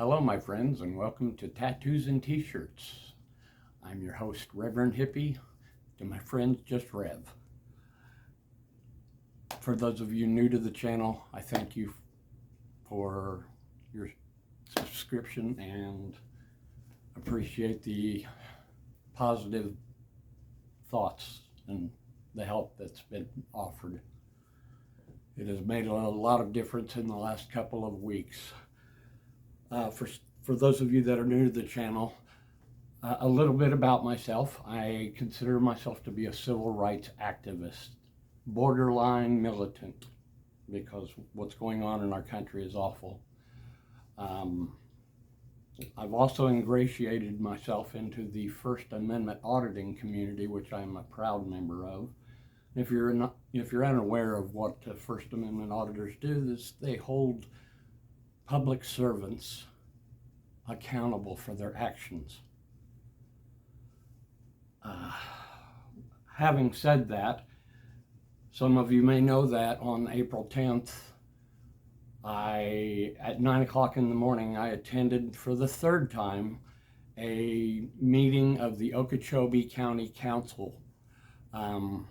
Hello, my friends, and welcome to Tattoos and T-Shirts. I'm your host, Reverend Hippie. To my friends, just Rev. For those of you new to the channel, I thank you for your subscription and appreciate the positive thoughts and the help that's been offered. It has made a lot of difference in the last couple of weeks. For those of you that are new to the channel, a little bit about myself. I consider myself to be a civil rights activist, borderline militant, because what's going on in our country is awful. I've also ingratiated myself into the First Amendment auditing community, which I'm a proud member of. If you're unaware of what the First Amendment auditors do, they hold public servants accountable for their actions. Having said that, some of you may know that on April 10th, at 9 o'clock in the morning, I attended for the third time a meeting of the Okeechobee County Council. And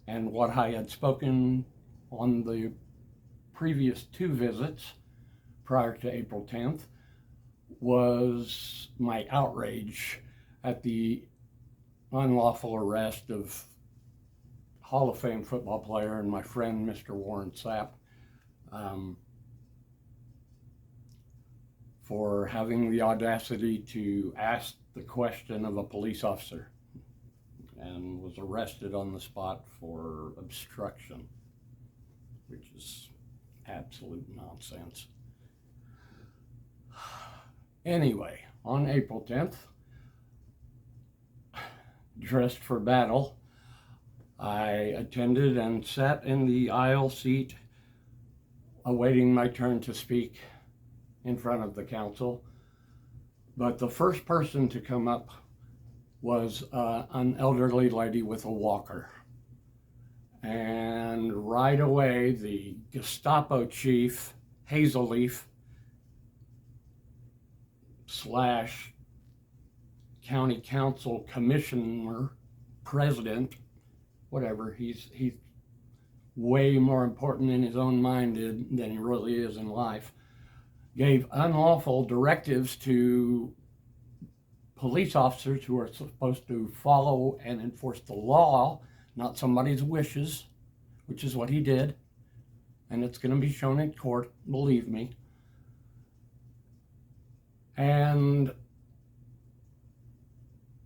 what I had spoken on the previous two visits prior to April 10th was my outrage at the unlawful arrest of Hall of Fame football player and my friend, Mr. Warren Sapp, for having the audacity to ask the question of a police officer, and was arrested on the spot for obstruction, which is absolute nonsense. Anyway, on April 10th, dressed for battle, I attended and sat in the aisle seat awaiting my turn to speak in front of the council. But the first person to come up was an elderly lady with a walker. And right away, the Gestapo chief, Hazelleaf, / county council commissioner, president, whatever, he's way more important in his own mind than he really is in life, gave unlawful directives to police officers who are supposed to follow and enforce the law, not somebody's wishes, which is what he did. And it's going to be shown in court, believe me. And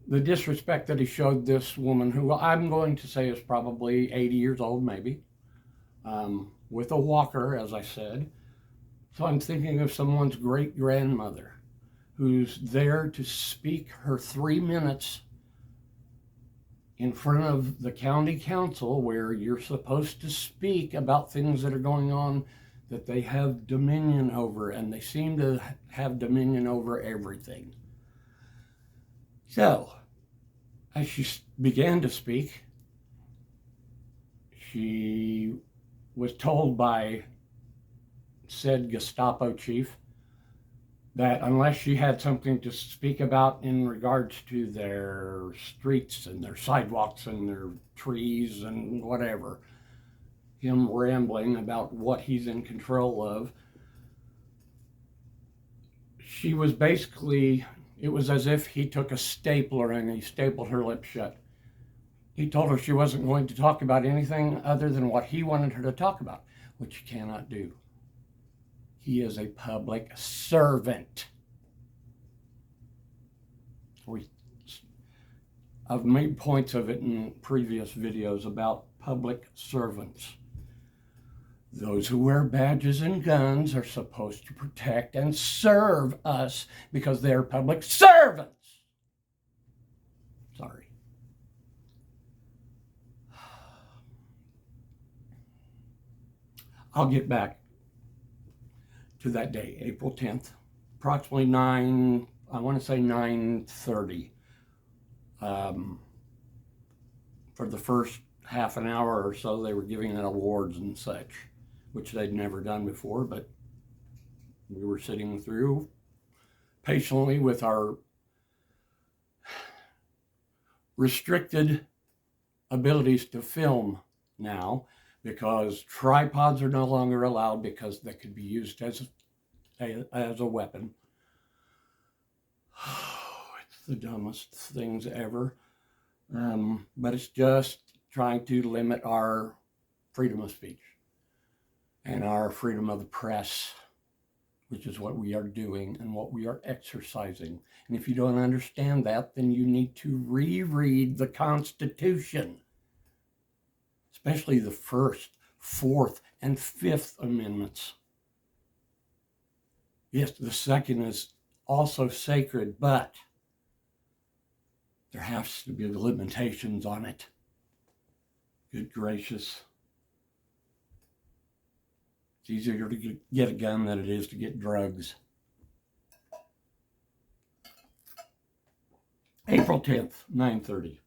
the disrespect that he showed this woman, who I'm going to say is probably 80 years old, maybe, with a walker, as I said. So I'm thinking of someone's great-grandmother who's there to speak her 3 minutes in front of the county council, where you're supposed to speak about things that are going on that they have dominion over, and they seem to have dominion over everything. So, as she began to speak, she was told by said Gestapo chief that unless she had something to speak about in regards to their streets and their sidewalks and their trees and whatever, him rambling about what he's in control of, she was basically, it was as if he took a stapler and he stapled her lips shut. He told her she wasn't going to talk about anything other than what he wanted her to talk about, which you cannot do. He is a public servant. I've made points of it in previous videos about public servants. Those who wear badges and guns are supposed to protect and serve us because they're public servants. Sorry. I'll get back to that day, April 10th, approximately 9:30. For the first half an hour or so, they were giving out awards and such, which they'd never done before, but We were sitting through patiently with our restricted abilities to film now, because tripods are no longer allowed because they could be used as a weapon. It's the dumbest things ever. But it's just trying to limit our freedom of speech and our freedom of the press, which is what we are doing and what we are exercising. And if you don't understand that, then you need to reread the Constitution, especially the First, Fourth, and Fifth Amendments. Yes, the second is also sacred, but there has to be limitations on it. Good gracious. It's easier to get a gun than it is to get drugs. April 10th, 9:30.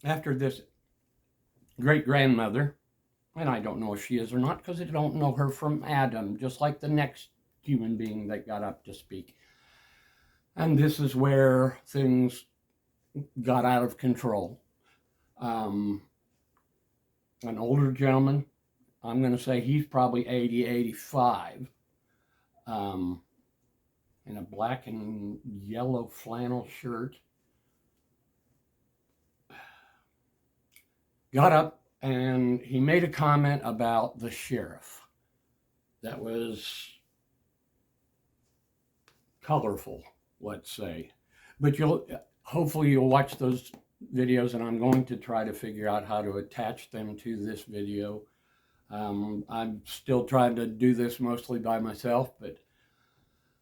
After this great-grandmother, and I don't know if she is or not because I don't know her from Adam, just like the next human being that got up to speak. And this is where things got out of control. An older gentleman, I'm going to say he's probably 80, 85, in a black and yellow flannel shirt, got up and he made a comment about the sheriff that was colorful, let's say. But hopefully you'll watch those videos, and I'm going to try to figure out how to attach them to this video. I'm still trying to do this mostly by myself, but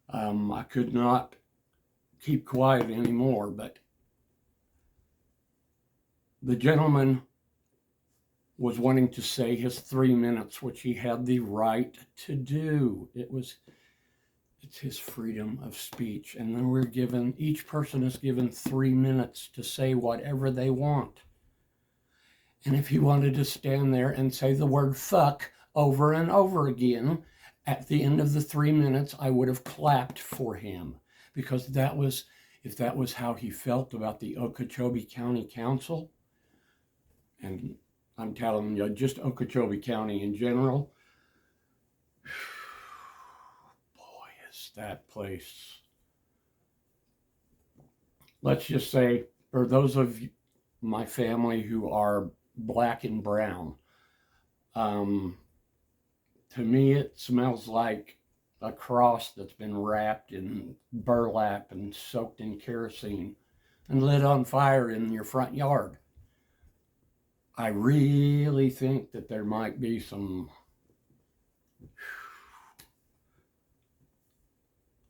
I could not keep quiet anymore. But the gentleman was wanting to say his 3 minutes, which he had the right to do. It's his freedom of speech. And then each person is given 3 minutes to say whatever they want. And if he wanted to stand there and say the word fuck over and over again, at the end of the 3 minutes, I would have clapped for him, because if that was how he felt about the Okeechobee County Council, and I'm telling you, just Okeechobee County in general, boy, is that place. Let's just say, for those of my family who are black and brown, to me it smells like a cross that's been wrapped in burlap and soaked in kerosene and lit on fire in your front yard. I really think that there might be some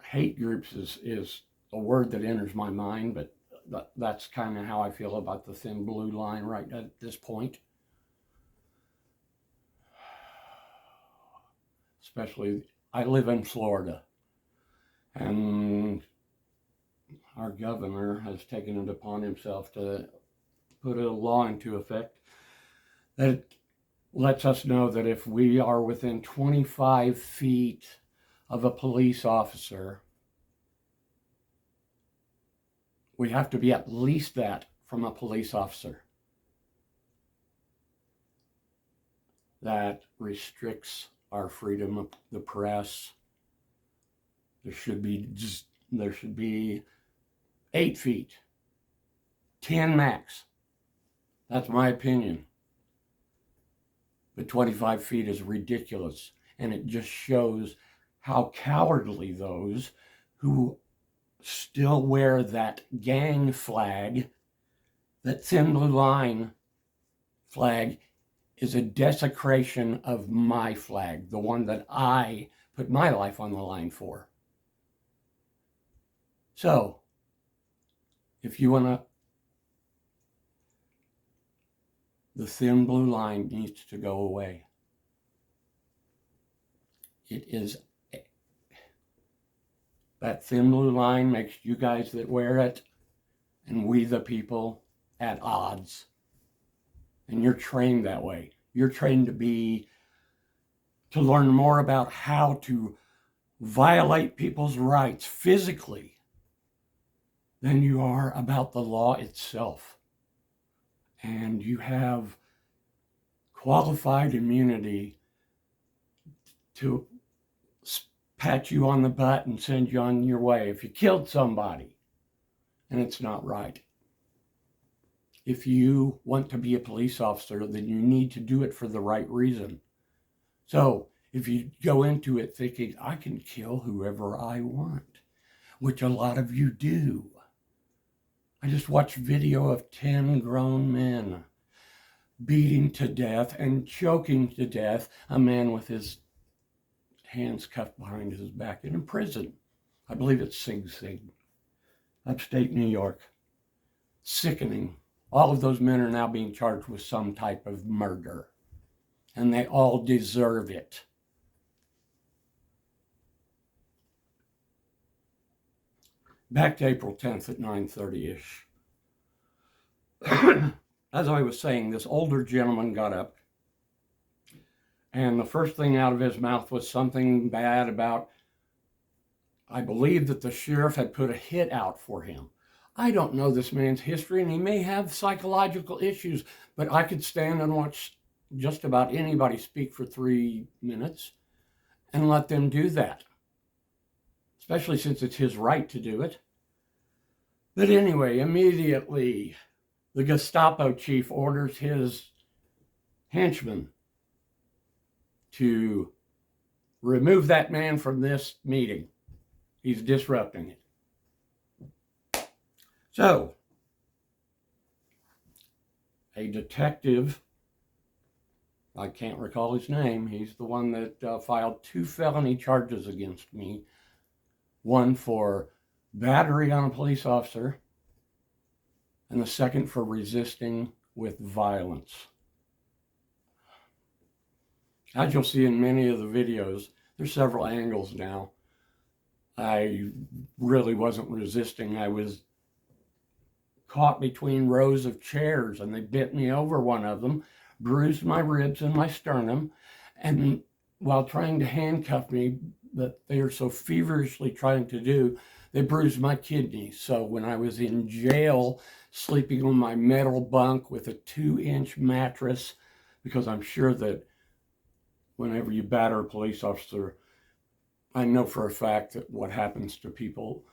hate groups is a word that enters my mind, but that's kind of how I feel about the thin blue line right at this point. Especially, I live in Florida, and our governor has taken it upon himself to put a law into effect that lets us know that if we are within 25 feet of a police officer, we have to be at least that from a police officer. That restricts our freedom of the press. There should be 8 feet, 10 max. That's my opinion. But 25 feet is ridiculous, and it just shows how cowardly those who still wear that gang flag, that thin blue line flag, is a desecration of my flag, the one that I put my life on the line for. So, if you want to, the thin blue line needs to go away. That thin blue line makes you guys that wear it and we the people at odds. And you're trained that way. You're trained to to learn more about how to violate people's rights physically than you are about the law itself. And you have qualified immunity to pat you on the butt and send you on your way if you killed somebody and it's not right. If you want to be a police officer, then you need to do it for the right reason. So if you go into it thinking, I can kill whoever I want, which a lot of you do. I just watched video of 10 grown men beating to death and choking to death a man with his hands cuffed behind his back in a prison. I believe it's Sing Sing, upstate New York. Sickening. All of those men are now being charged with some type of murder, and they all deserve it. Back to April 10th at 9:30-ish. As I was saying, this older gentleman got up, and the first thing out of his mouth was something bad about, I believe that the sheriff had put a hit out for him. I don't know this man's history, and he may have psychological issues, but I could stand and watch just about anybody speak for 3 minutes and let them do that, especially since it's his right to do it. But anyway, immediately, the Gestapo chief orders his henchmen to remove that man from this meeting. He's disrupting it. So, a detective, I can't recall his name, he's the one that filed 2 felony charges against me. One for battery on a police officer, and the second for resisting with violence. As you'll see in many of the videos, there's several angles now. I really wasn't resisting. I was caught between rows of chairs, and they bent me over one of them, bruised my ribs and my sternum, and while trying to handcuff me, that they are so feverishly trying to do, they bruised my kidneys. So when I was in jail, sleeping on my metal bunk with a 2-inch mattress, because I'm sure that whenever you batter a police officer, I know for a fact that what happens to people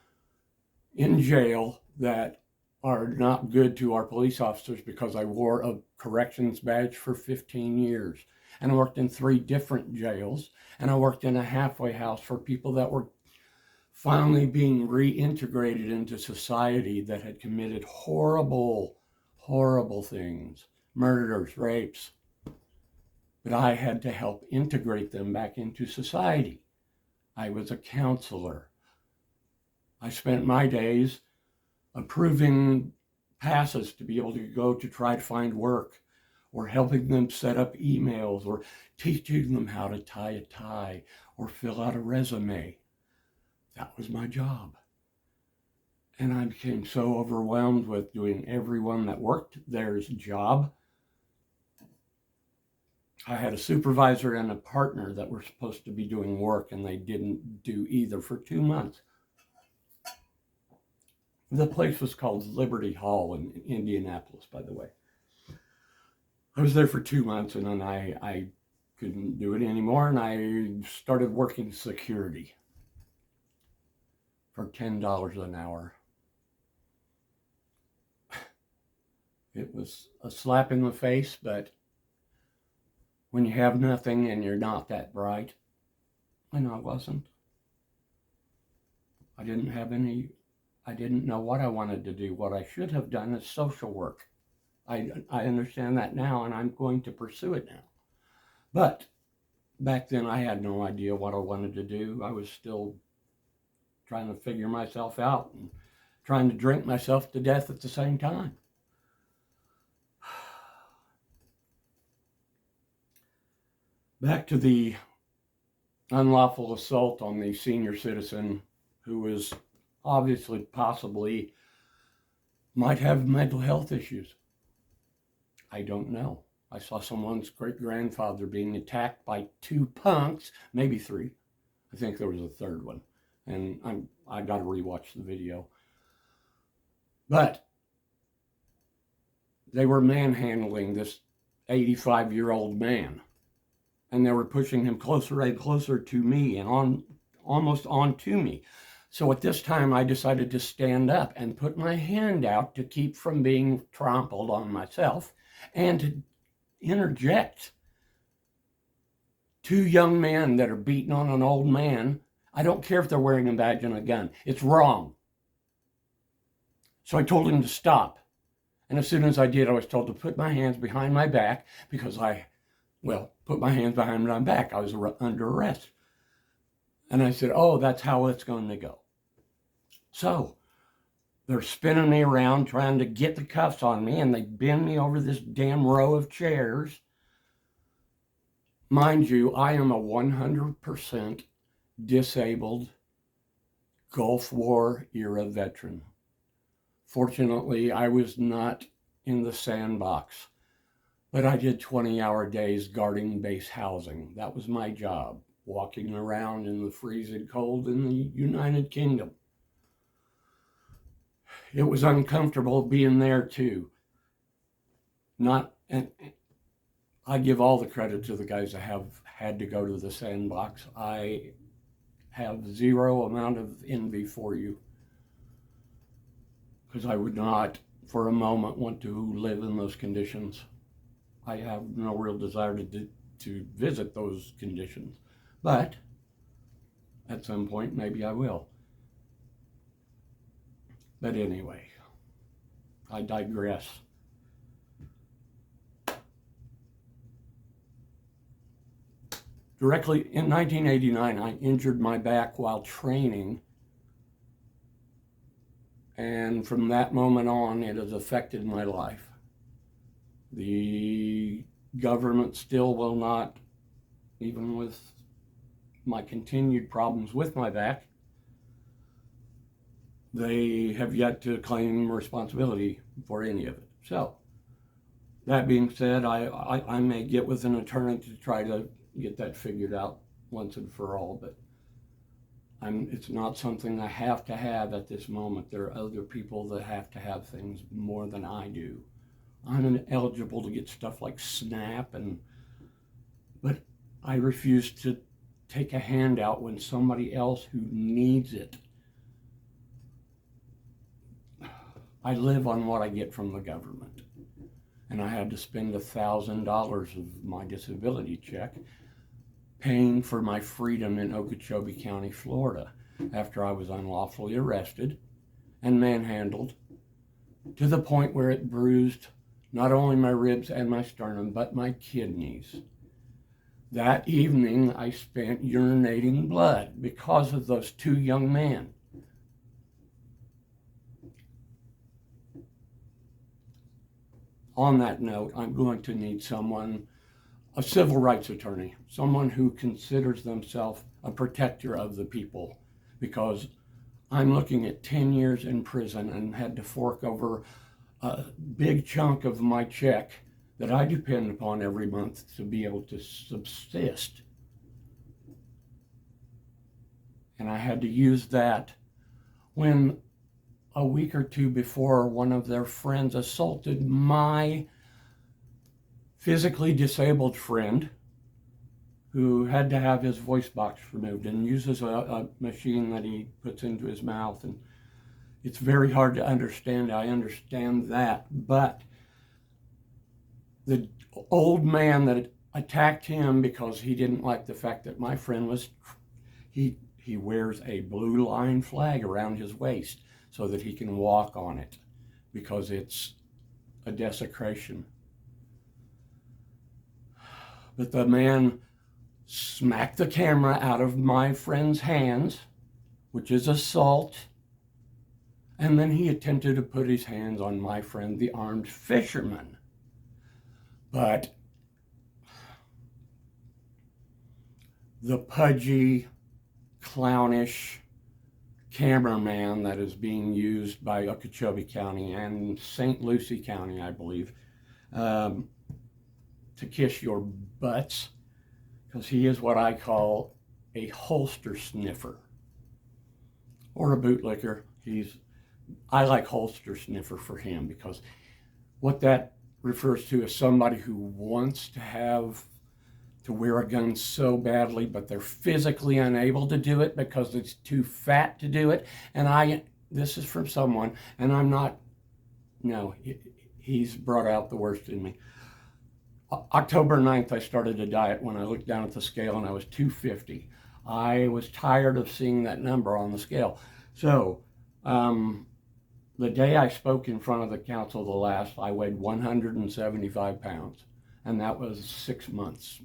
in jail that are not good to our police officers, because I wore a corrections badge for 15 years. And I worked in 3 different jails, and I worked in a halfway house for people that were finally being reintegrated into society that had committed horrible, horrible things, murders, rapes. But I had to help integrate them back into society. I was a counselor. I spent my days approving passes to be able to go to try to find work, or helping them set up emails, or teaching them how to tie a tie or fill out a resume. That was my job. And I became so overwhelmed with doing everyone that worked there's job. I had a supervisor and a partner that were supposed to be doing work, and they didn't do either for 2 months. The place was called Liberty Hall in Indianapolis, by the way. I was there for 2 months, and then I couldn't do it anymore, and I started working security for $10 an hour. It was a slap in the face, but when you have nothing and you're not that bright, and I wasn't. I didn't know what I wanted to do. What I should have done is social work. I understand that now, and I'm going to pursue it now. But back then I had no idea what I wanted to do. I was still trying to figure myself out and trying to drink myself to death at the same time. Back to the unlawful assault on the senior citizen who was obviously, possibly, might have mental health issues. I don't know. I saw someone's great-grandfather being attacked by 2 punks, maybe 3. I think there was a 3rd one. And I got to rewatch the video. But they were manhandling this 85-year-old man. And they were pushing him closer and closer to me and almost onto me. So at this time, I decided to stand up and put my hand out to keep from being trampled on myself and to interject. 2 young men that are beating on an old man. I don't care if they're wearing a badge and a gun. It's wrong. So I told him to stop. And as soon as I did, I was told to put my hands behind my back because put my hands behind my back. I was under arrest. And I said, oh, that's how it's going to go. So they're spinning me around trying to get the cuffs on me, and they bend me over this damn row of chairs. Mind you, I am a 100% disabled Gulf War era veteran. Fortunately, I was not in the sandbox, but I did 20-hour days guarding base housing. That was my job, walking around in the freezing cold in the United Kingdom. It was uncomfortable being there too. And I give all the credit to the guys that have had to go to the sandbox. I have zero amount of envy for you, because I would not for a moment want to live in those conditions. I have no real desire to visit those conditions, but at some point maybe I will. But anyway, I digress. Directly in 1989, I injured my back while training. And from that moment on, it has affected my life. The government still will not, even with my continued problems with my back, they have yet to claim responsibility for any of it. So, that being said, I may get with an attorney to try to get that figured out once and for all, but it's not something I have to have at this moment. There are other people that have to have things more than I do. I'm eligible to get stuff like SNAP, but I refuse to take a handout when somebody else who needs it. I live on what I get from the government, and I had to spend $1,000 of my disability check paying for my freedom in Okeechobee County, Florida, after I was unlawfully arrested and manhandled to the point where it bruised not only my ribs and my sternum, but my kidneys. That evening, I spent urinating blood because of those 2 young men. On that note, I'm going to need someone, a civil rights attorney, someone who considers themselves a protector of the people, because I'm looking at 10 years in prison and had to fork over a big chunk of my check that I depend upon every month to be able to subsist. And I had to use that when a week or 2 before, one of their friends assaulted my physically disabled friend, who had to have his voice box removed and uses a machine that he puts into his mouth. And it's very hard to understand. I understand that. But the old man that attacked him because he didn't like the fact that my friend was, he wears a blue line flag around his waist so that he can walk on it, because it's a desecration. But the man smacked the camera out of my friend's hands, which is assault, and then he attempted to put his hands on my friend, the Armed Fisherman. But the pudgy, clownish cameraman that is being used by Okeechobee County and St. Lucie County, I believe, to kiss your butts, because he is what I call a holster sniffer or a bootlicker. I like holster sniffer for him, because what that refers to is somebody who wants to wear a gun so badly, but they're physically unable to do it because it's too fat to do it. And this is from someone, and I'm not, no, he's brought out the worst in me. October 9th, I started a diet when I looked down at the scale and I was 250. I was tired of seeing that number on the scale. So, the day I spoke in front of the council the last, I weighed 175 pounds, and that was 6 months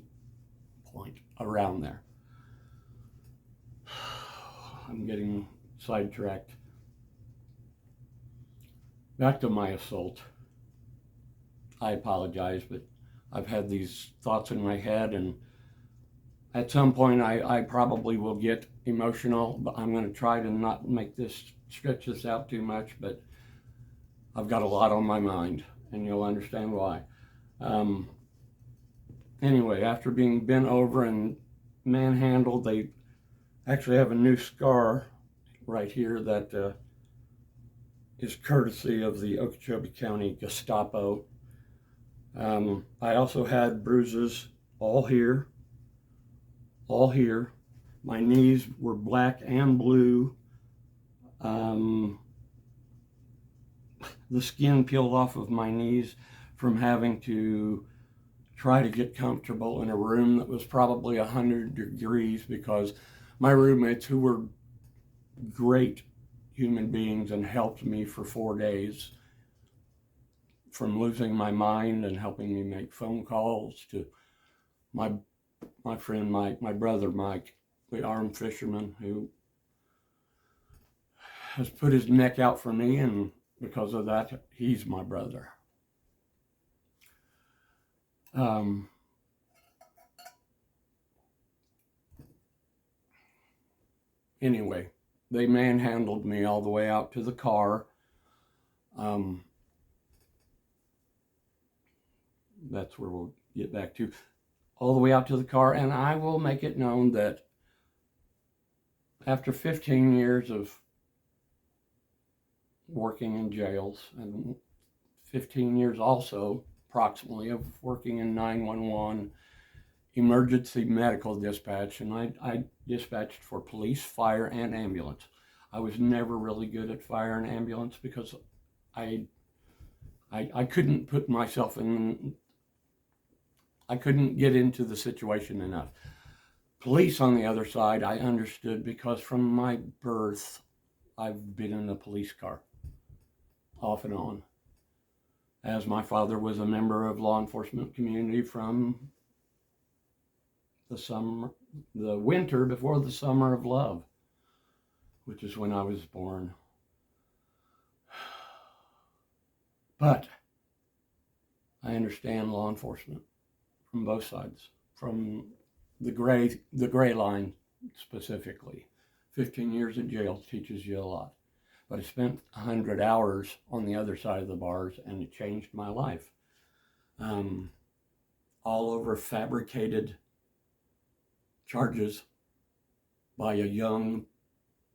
point, around there. I'm getting sidetracked. Back to my assault. I apologize, but I've had these thoughts in my head, and at some point I probably will get emotional, but I'm going to try to not stretch this out too much, but I've got a lot on my mind, and you'll understand why. Anyway, after being bent over and manhandled, they actually have a new scar right here that is courtesy of the Okeechobee County Gestapo. I also had bruises all here. My knees were black and blue. The skin peeled off of my knees from having to try to get comfortable in a room that was probably 100 degrees, because my roommates, who were great human beings and helped me for 4 days, from losing my mind and helping me make phone calls, to my friend Mike, my brother Mike, the Armed Fisherman, who has put his neck out for me, and because of that, he's my brother. Anyway, they manhandled me all the way out to the car. That's where we'll get back to. All the way out to the car, and I will make it known that after 15 years of working in jails, and 15 years also approximately of working in 911 emergency medical dispatch, and I dispatched for police, fire, and ambulance. I was never really good at fire and ambulance because I couldn't put myself in, I couldn't get into the situation enough. Police, on the other side, I understood, because from my birth, I've been in the police car, off and on, as my father was a member of law enforcement community from the winter before the summer of love, which is when I was born. But I understand law enforcement from both sides, from the gray line specifically. 15 years in jail teaches you a lot. But I spent 100 hours on the other side of the bars, and it changed my life. All over fabricated charges by a young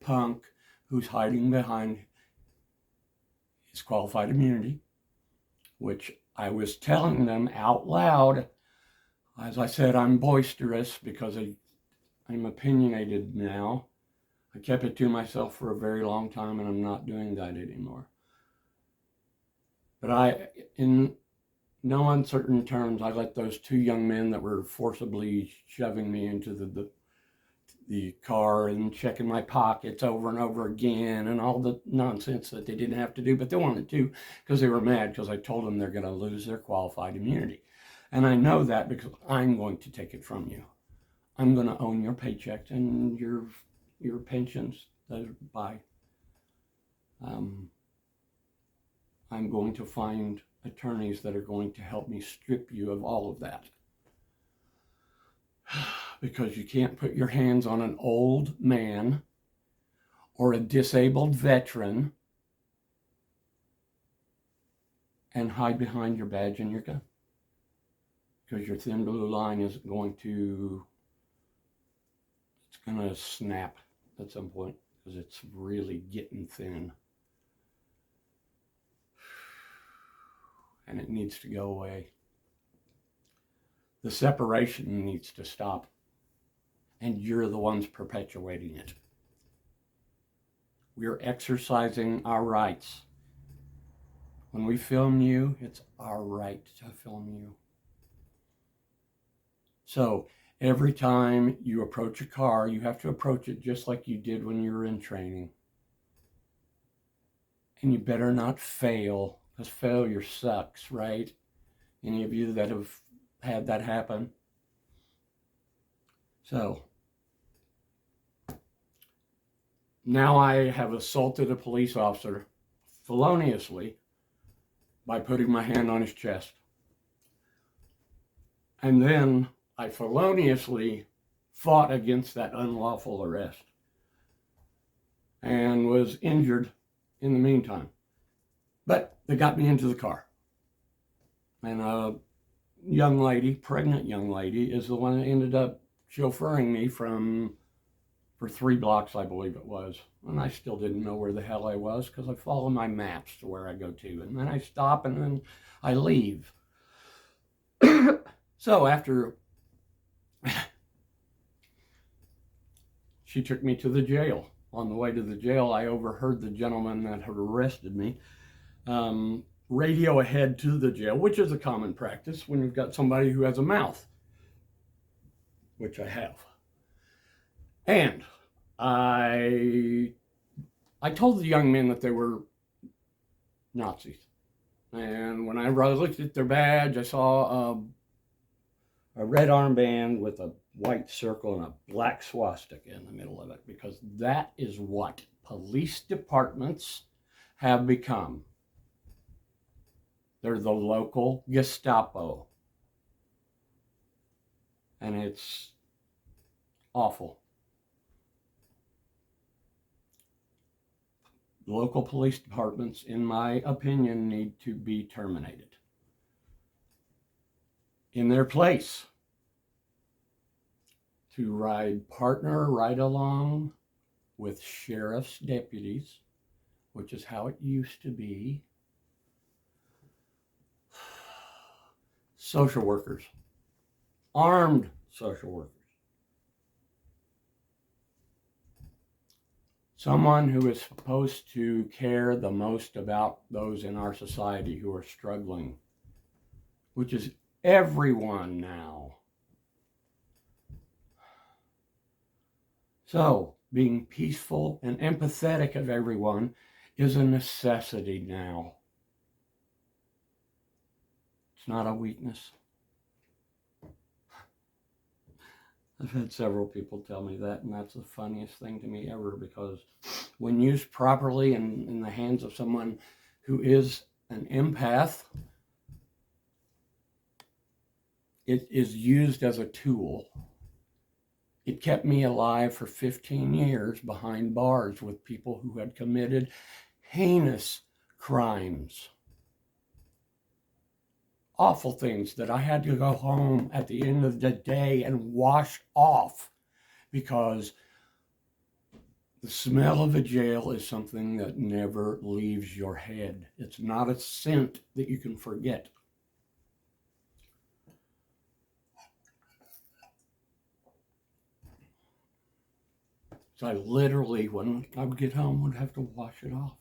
punk who's hiding behind his qualified immunity, which I was telling them out loud. As I said, I'm boisterous because I'm opinionated now. I kept it to myself for a very long time, and I'm not doing that anymore. But in no uncertain terms, I let those two young men that were forcibly shoving me into the car and checking my pockets over and over again, and all the nonsense that they didn't have to do, but they wanted to, because they were mad because I told them they're going to lose their qualified immunity. And I know that because I'm going to take it from you. I'm going to own your paychecks and your pensions that are by. I'm going to find attorneys that are going to help me strip you of all of that. Because you can't put your hands on an old man or a disabled veteran and hide behind your badge and your gun. because your thin blue line isn't going to, it's going to snap at some point because it's really getting thin. And it needs to go away. The separation needs to stop. And you're the ones perpetuating it. We're exercising our rights. When we film you, it's our right to film you. So every time you approach a car, you have to approach it just like you did when you were in training. And you better not fail, because failure sucks, right? Any of you that have had that happen? So now I have assaulted a police officer feloniously by putting my hand on his chest. And then I feloniously fought against that unlawful arrest and was injured in the meantime. But they got me into the car. And a young lady, pregnant young lady, is the one that ended up chauffeuring me for 3 blocks, I believe it was. And I still didn't know where the hell I was because I follow my maps to where I go to. And then I stop and then I leave. So after she took me to the jail. On the way to the jail, I overheard the gentleman that had arrested me radio ahead to the jail, which is a common practice when you've got somebody who has a mouth, which I have. And I told the young men that they were Nazis. And when I looked at their badge, I saw a red armband with a white circle and a black swastika in the middle of it, because that is what police departments have become. They're the local Gestapo. And it's awful. Local police departments, in my opinion, need to be terminated. In their place, to partner right along with sheriff's deputies, which is how it used to be, social workers, armed social workers. Someone who is supposed to care the most about those in our society who are struggling, which is everyone now. So, being peaceful and empathetic of everyone is a necessity now. It's not a weakness. I've had several people tell me that, and that's the funniest thing to me ever, because when used properly and in the hands of someone who is an empath, it is used as a tool. It kept me alive for 15 years behind bars with people who had committed heinous crimes. Awful things that I had to go home at the end of the day and wash off, because the smell of a jail is something that never leaves your head. It's not a scent that you can forget. So I literally, when I would get home, would have to wash it off.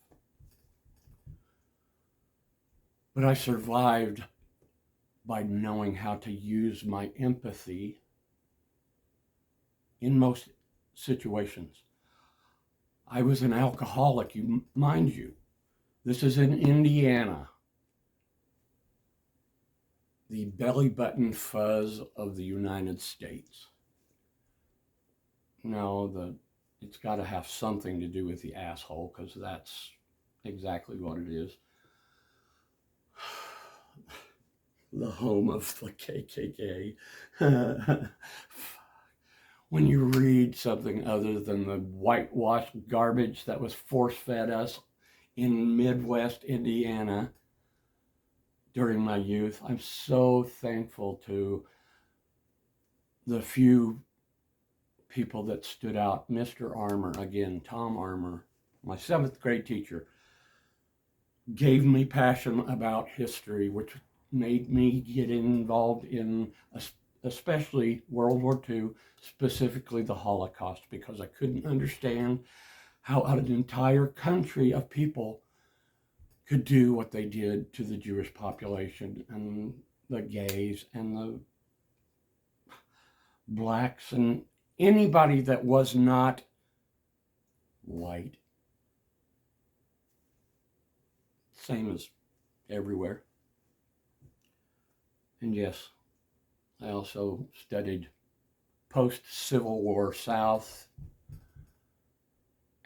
But I survived by knowing how to use my empathy in most situations. I was an alcoholic, mind you. This is in Indiana. The belly button fuzz of the United States. No, it's got to have something to do with the asshole, because that's exactly what it is. The home of the KKK. When you read something other than the whitewashed garbage that was force-fed us in Midwest Indiana during my youth. I'm so thankful to the few people that stood out. Mr. Armour, again, Tom Armour, my 7th grade teacher, gave me passion about history, which made me get involved in especially World War II, specifically the Holocaust, because I couldn't understand how an entire country of people could do what they did to the Jewish population and the gays and the blacks and anybody that was not white. Same as everywhere. And yes, I also studied post-Civil War South,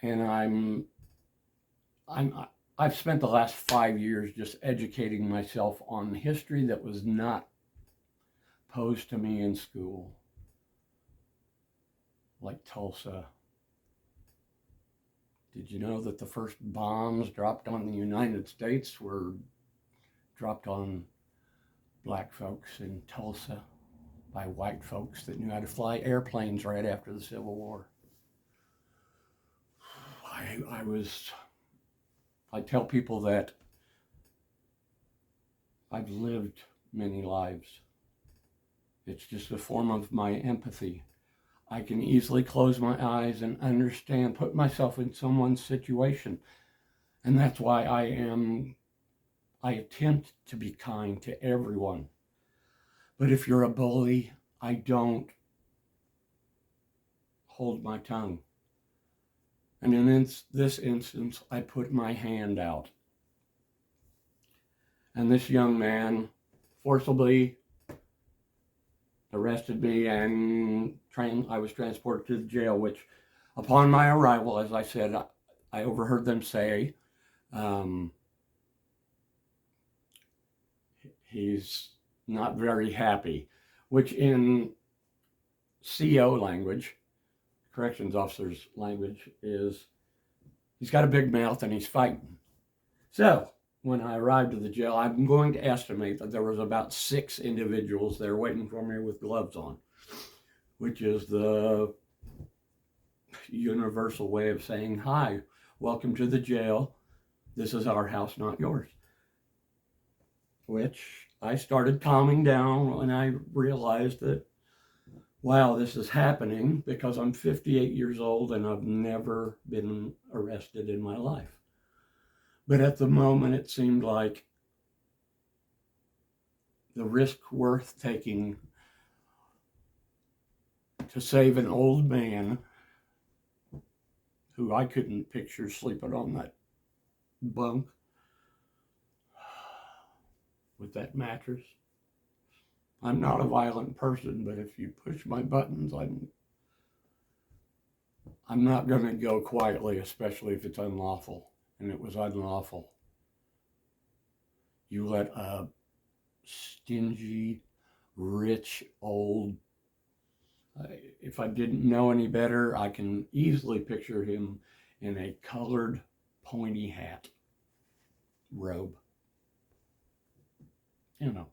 and I've spent the last 5 years just educating myself on history that was not posed to me in school, like Tulsa. Did you know that the first bombs dropped on the United States were dropped on black folks in Tulsa by white folks that knew how to fly airplanes right after the Civil War? I tell people that I've lived many lives. It's just a form of my empathy. I can easily close my eyes and understand, put myself in someone's situation. And that's why I attempt to be kind to everyone. But if you're a bully, I don't hold my tongue. And in this instance, I put my hand out. And this young man forcibly arrested me, and I was transported to the jail, which upon my arrival, as I said, I overheard them say, he's not very happy, which in CO language, corrections officer's language, is he's got a big mouth and he's fighting. So when I arrived at the jail, I'm going to estimate that there was about 6 individuals there waiting for me with gloves on, which is the universal way of saying, hi, welcome to the jail. This is our house, not yours. Which I started calming down when I realized that, wow, this is happening because I'm 58 years old and I've never been arrested in my life. But at the moment, it seemed like the risk worth taking to save an old man who I couldn't picture sleeping on that bunk with that mattress. I'm not a violent person, but if you push my buttons, I'm not going to go quietly, especially if it's unlawful. And it was unlawful. You let a stingy, rich, old, if I didn't know any better, I can easily picture him in a colored pointy hat, robe. You know,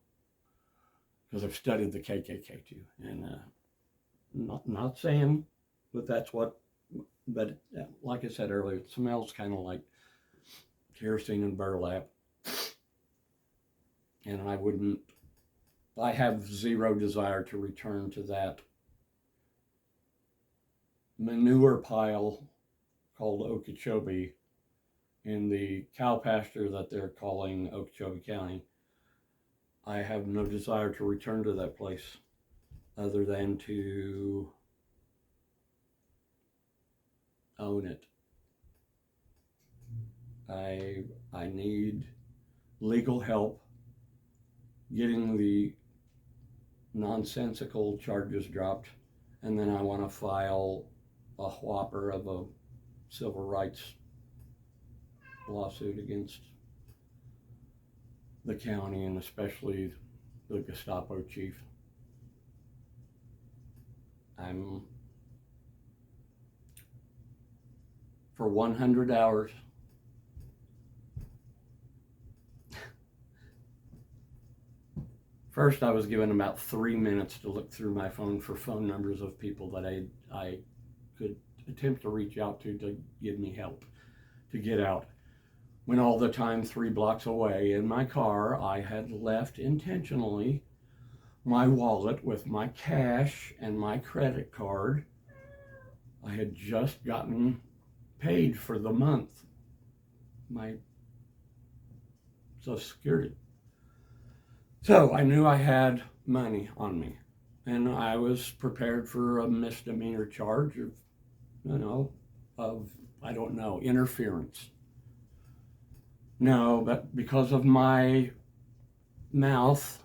because I've studied the KKK too. And not saying that that's what, but like I said earlier, it smells kind of like kerosene and burlap. And I have zero desire to return to that manure pile called Okeechobee in the cow pasture that they're calling Okeechobee County. I have no desire to return to that place other than to own it. I need legal help getting the nonsensical charges dropped, and then I want to file a whopper of a civil rights lawsuit against the county and especially the Gestapo chief. I'm for 100 hours First, I was given about 3 minutes to look through my phone for phone numbers of people that I could attempt to reach out to give me help to get out. When all the time 3 blocks away in my car, I had left intentionally my wallet with my cash and my credit card. I had just gotten paid for the month, my Social Security. So I knew I had money on me, and I was prepared for a misdemeanor charge of, interference. No, but because of my mouth,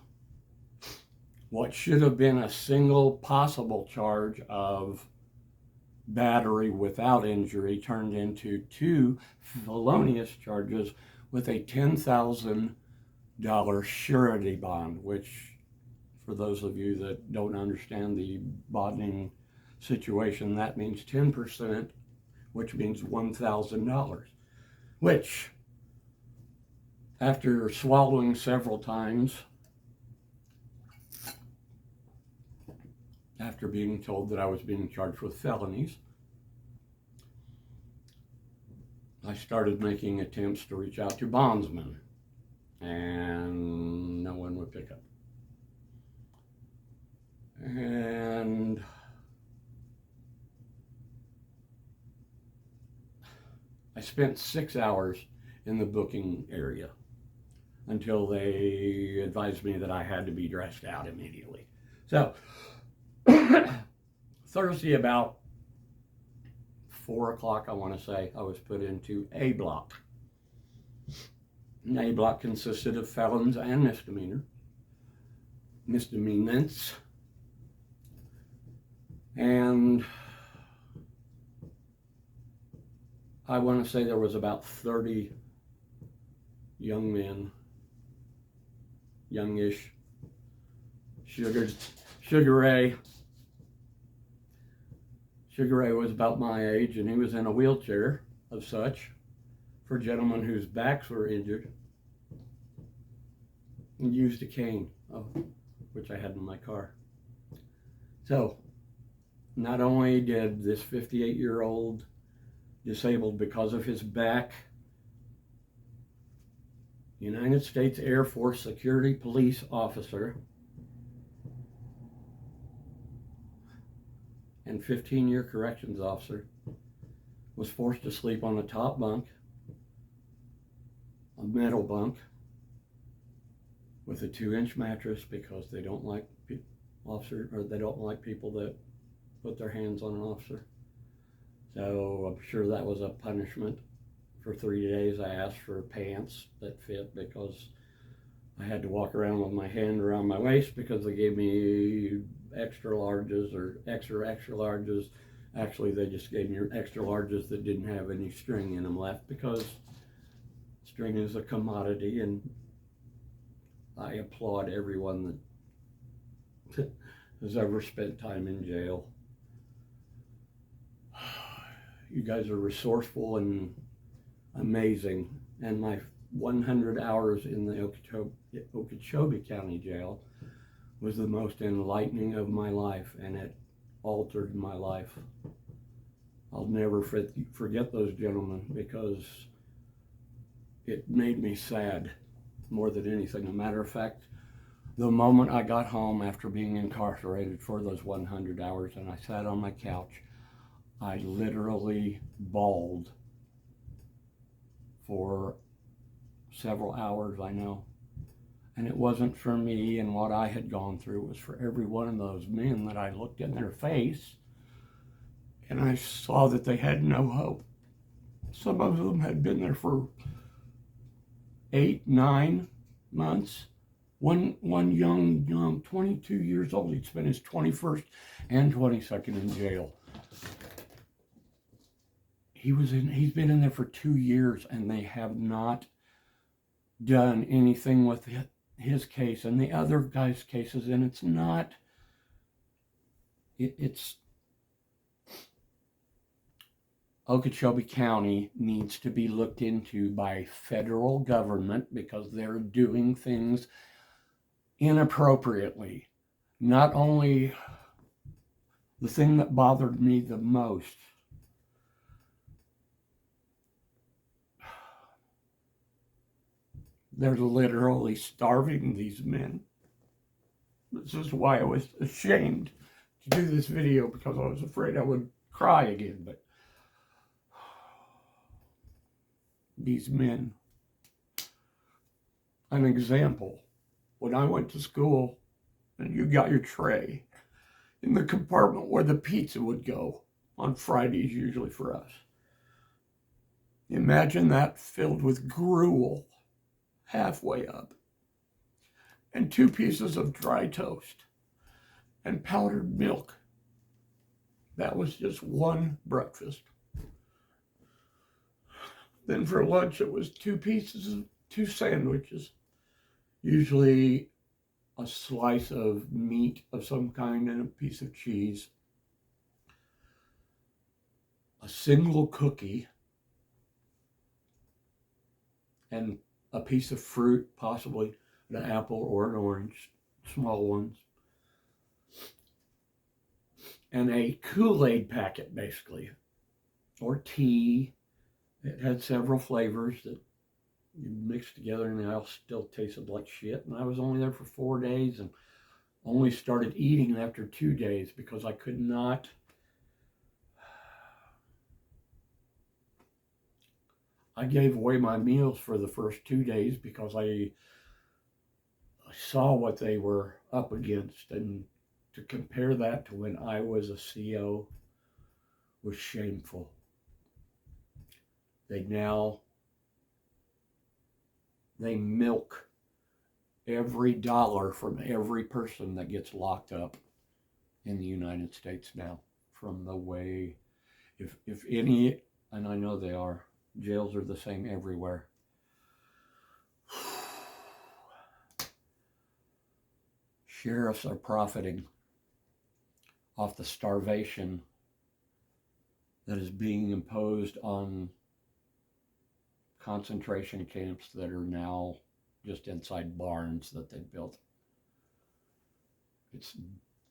what should have been a single possible charge of battery without injury turned into 2 felonious charges with a $10,000 surety bond, which, for those of you that don't understand the bonding situation, that means 10%, which means $1,000, which, after swallowing several times, after being told that I was being charged with felonies, I started making attempts to reach out to bondsmen, and no one would pick up. And I spent 6 hours in the booking area until they advised me that I had to be dressed out immediately. So Thursday about 4 o'clock, I want to say, I was put into A block. And A block consisted of felons and misdemeanants. And I want to say there was about 30 young men, youngish, Sugar Ray. Sugar Ray was about my age, and he was in a wheelchair of such for gentlemen whose backs were injured, and used a cane, which I had in my car. So not only did this 58-year-old disabled because of his back, United States Air Force security police officer and 15-year corrections officer was forced to sleep on the top bunk, a metal bunk, with a 2-inch mattress because they don't like people that put their hands on an officer. So I'm sure that was a punishment. For 3 days, I asked for pants that fit because I had to walk around with my hand around my waist because they gave me extra larges or extra larges. Actually, they just gave me extra larges that didn't have any string in them left because string is a commodity, and I applaud everyone that has ever spent time in jail. You guys are resourceful and amazing, and my 100 hours in the Okeechobee County Jail was the most enlightening of my life, and it altered my life. I'll never forget those gentlemen because it made me sad more than anything. As a matter of fact, the moment I got home after being incarcerated for those 100 hours and I sat on my couch, I literally bawled for several hours, I know. And it wasn't for me and what I had gone through. It was for every one of those men that I looked in their face and I saw that they had no hope. Some of them had been there for 8, 9 months. One young 22 years old, he'd spent his 21st and 22nd in jail. He's been in there for 2 years, and they have not done anything with his case and the other guys' cases, and it's Okeechobee County needs to be looked into by federal government because they're doing things inappropriately. Not only the thing that bothered me the most, they're literally starving these men. This is why I was ashamed to do this video, because I was afraid I would cry again. But these men, an example, when I went to school and you got your tray in the compartment where the pizza would go on Fridays, usually for us. Imagine that filled with gruel halfway up, and 2 pieces of dry toast, and powdered milk. That was just one breakfast. Then for lunch, it was 2 sandwiches, usually a slice of meat of some kind and a piece of cheese, a single cookie, and a piece of fruit, possibly an apple or an orange, small ones, and a Kool-Aid packet, basically, or tea. It had several flavors that you mixed together, and they all still tasted like shit. And I was only there for 4 days and only started eating after 2 days because I could not. I gave away my meals for the first 2 days because I saw what they were up against, and to compare that to when I was a CO was shameful. They milk every dollar from every person that gets locked up in the United States now, from the way, if any, and I know they are, jails are the same everywhere. Sheriffs are profiting off the starvation that is being imposed on concentration camps that are now just inside barns that they built. It's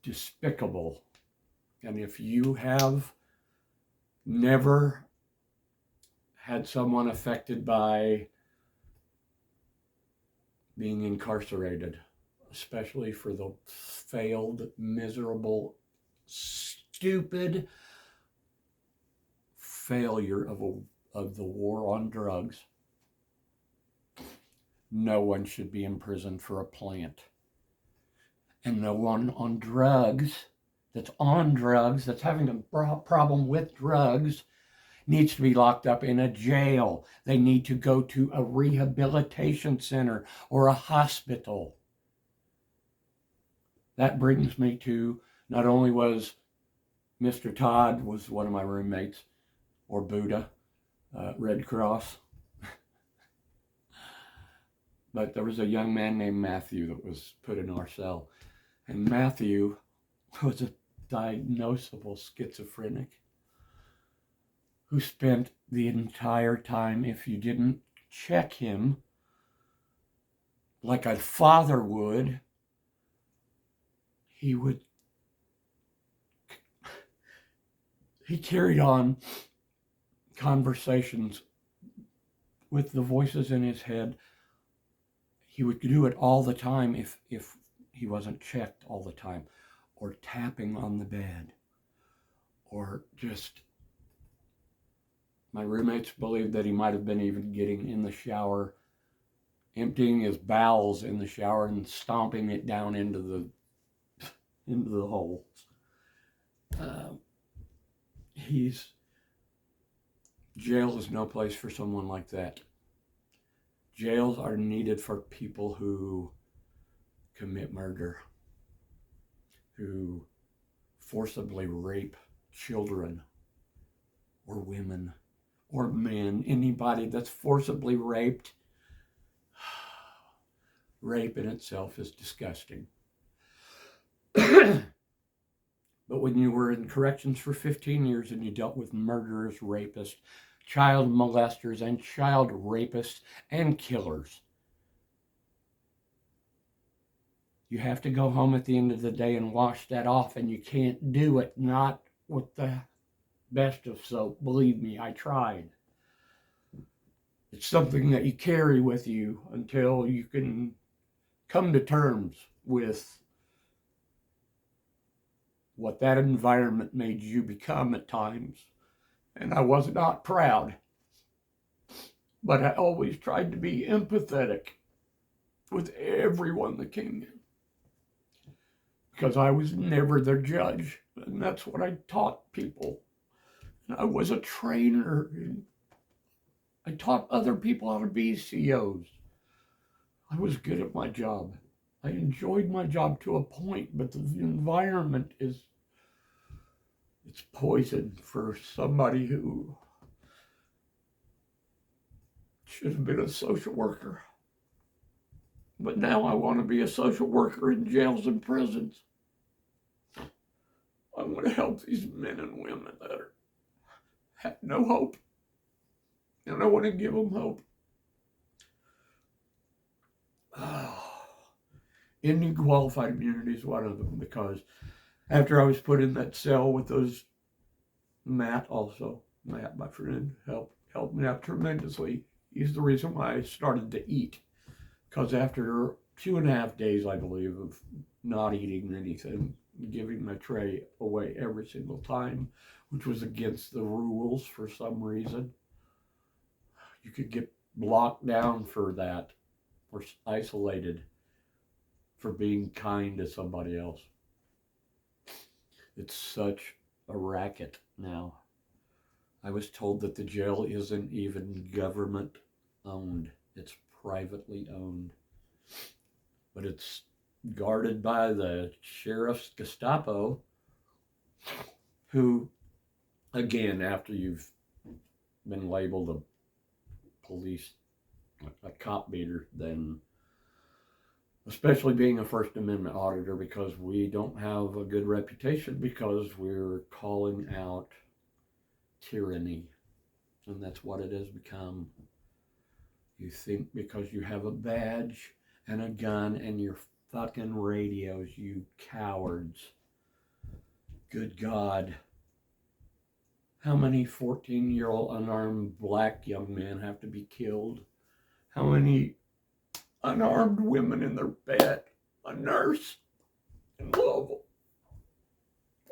despicable. And if you have never had someone affected by being incarcerated, especially for the failed, miserable, stupid failure of the war on drugs, no one should be imprisoned for a plant. And no one on drugs, that's having a problem with drugs, needs to be locked up in a jail. They need to go to a rehabilitation center or a hospital. That brings me to, not only was Mr. Todd was one of my roommates, or Buddha, Red Cross, but there was a young man named Matthew that was put in our cell. And Matthew was a diagnosable schizophrenic who spent the entire time, if you didn't check him like a father would, he carried on conversations with the voices in his head. He would do it all the time if he wasn't checked all the time, or tapping on the bed, or just, my roommates believed that he might have been even getting in the shower, emptying his bowels in the shower and stomping it down into the holes. Jail is no place for someone like that. Jails are needed for people who commit murder, who forcibly rape children or women or men, anybody that's forcibly raped. Rape in itself is disgusting. But when you were in corrections for 15 years and you dealt with murderers, rapists, child molesters, and child rapists and killers, You have to go home at the end of the day and wash that off, and you can't do it not with the best of soap. Believe me, I tried. It's something that you carry with you until you can come to terms with what that environment made you become at times. And I was not proud, but I always tried to be empathetic with everyone that came in, because I was never their judge, and that's what I taught people. And I was a trainer. I taught other people how to be CEOs. I was good at my job. I enjoyed my job to a point, but the environment it's poison for somebody who should have been a social worker. But now I want to be a social worker in jails and prisons. I want to help these men and women that have no hope. And I want to give them hope. Ending qualified immunity is one of them, because after I was put in that cell with those, Matt, my friend, helped me out tremendously. He's the reason why I started to eat. Because after 2.5 days, I believe, of not eating anything, giving my tray away every single time, which was against the rules for some reason. You could get locked down for that, or isolated for being kind to somebody else. It's such a racket now. I was told that the jail isn't even government owned. It's privately owned. But it's guarded by the sheriff's Gestapo, who, again, after you've been labeled a police, a cop beater, then, especially being a First Amendment auditor, because we don't have a good reputation because we're calling out tyranny. And that's what it has become. You think because you have a badge and a gun and your fucking radios, you cowards. Good God. How many 14-year-old unarmed black young men have to be killed? How many unarmed women in their bed? A nurse in Louisville.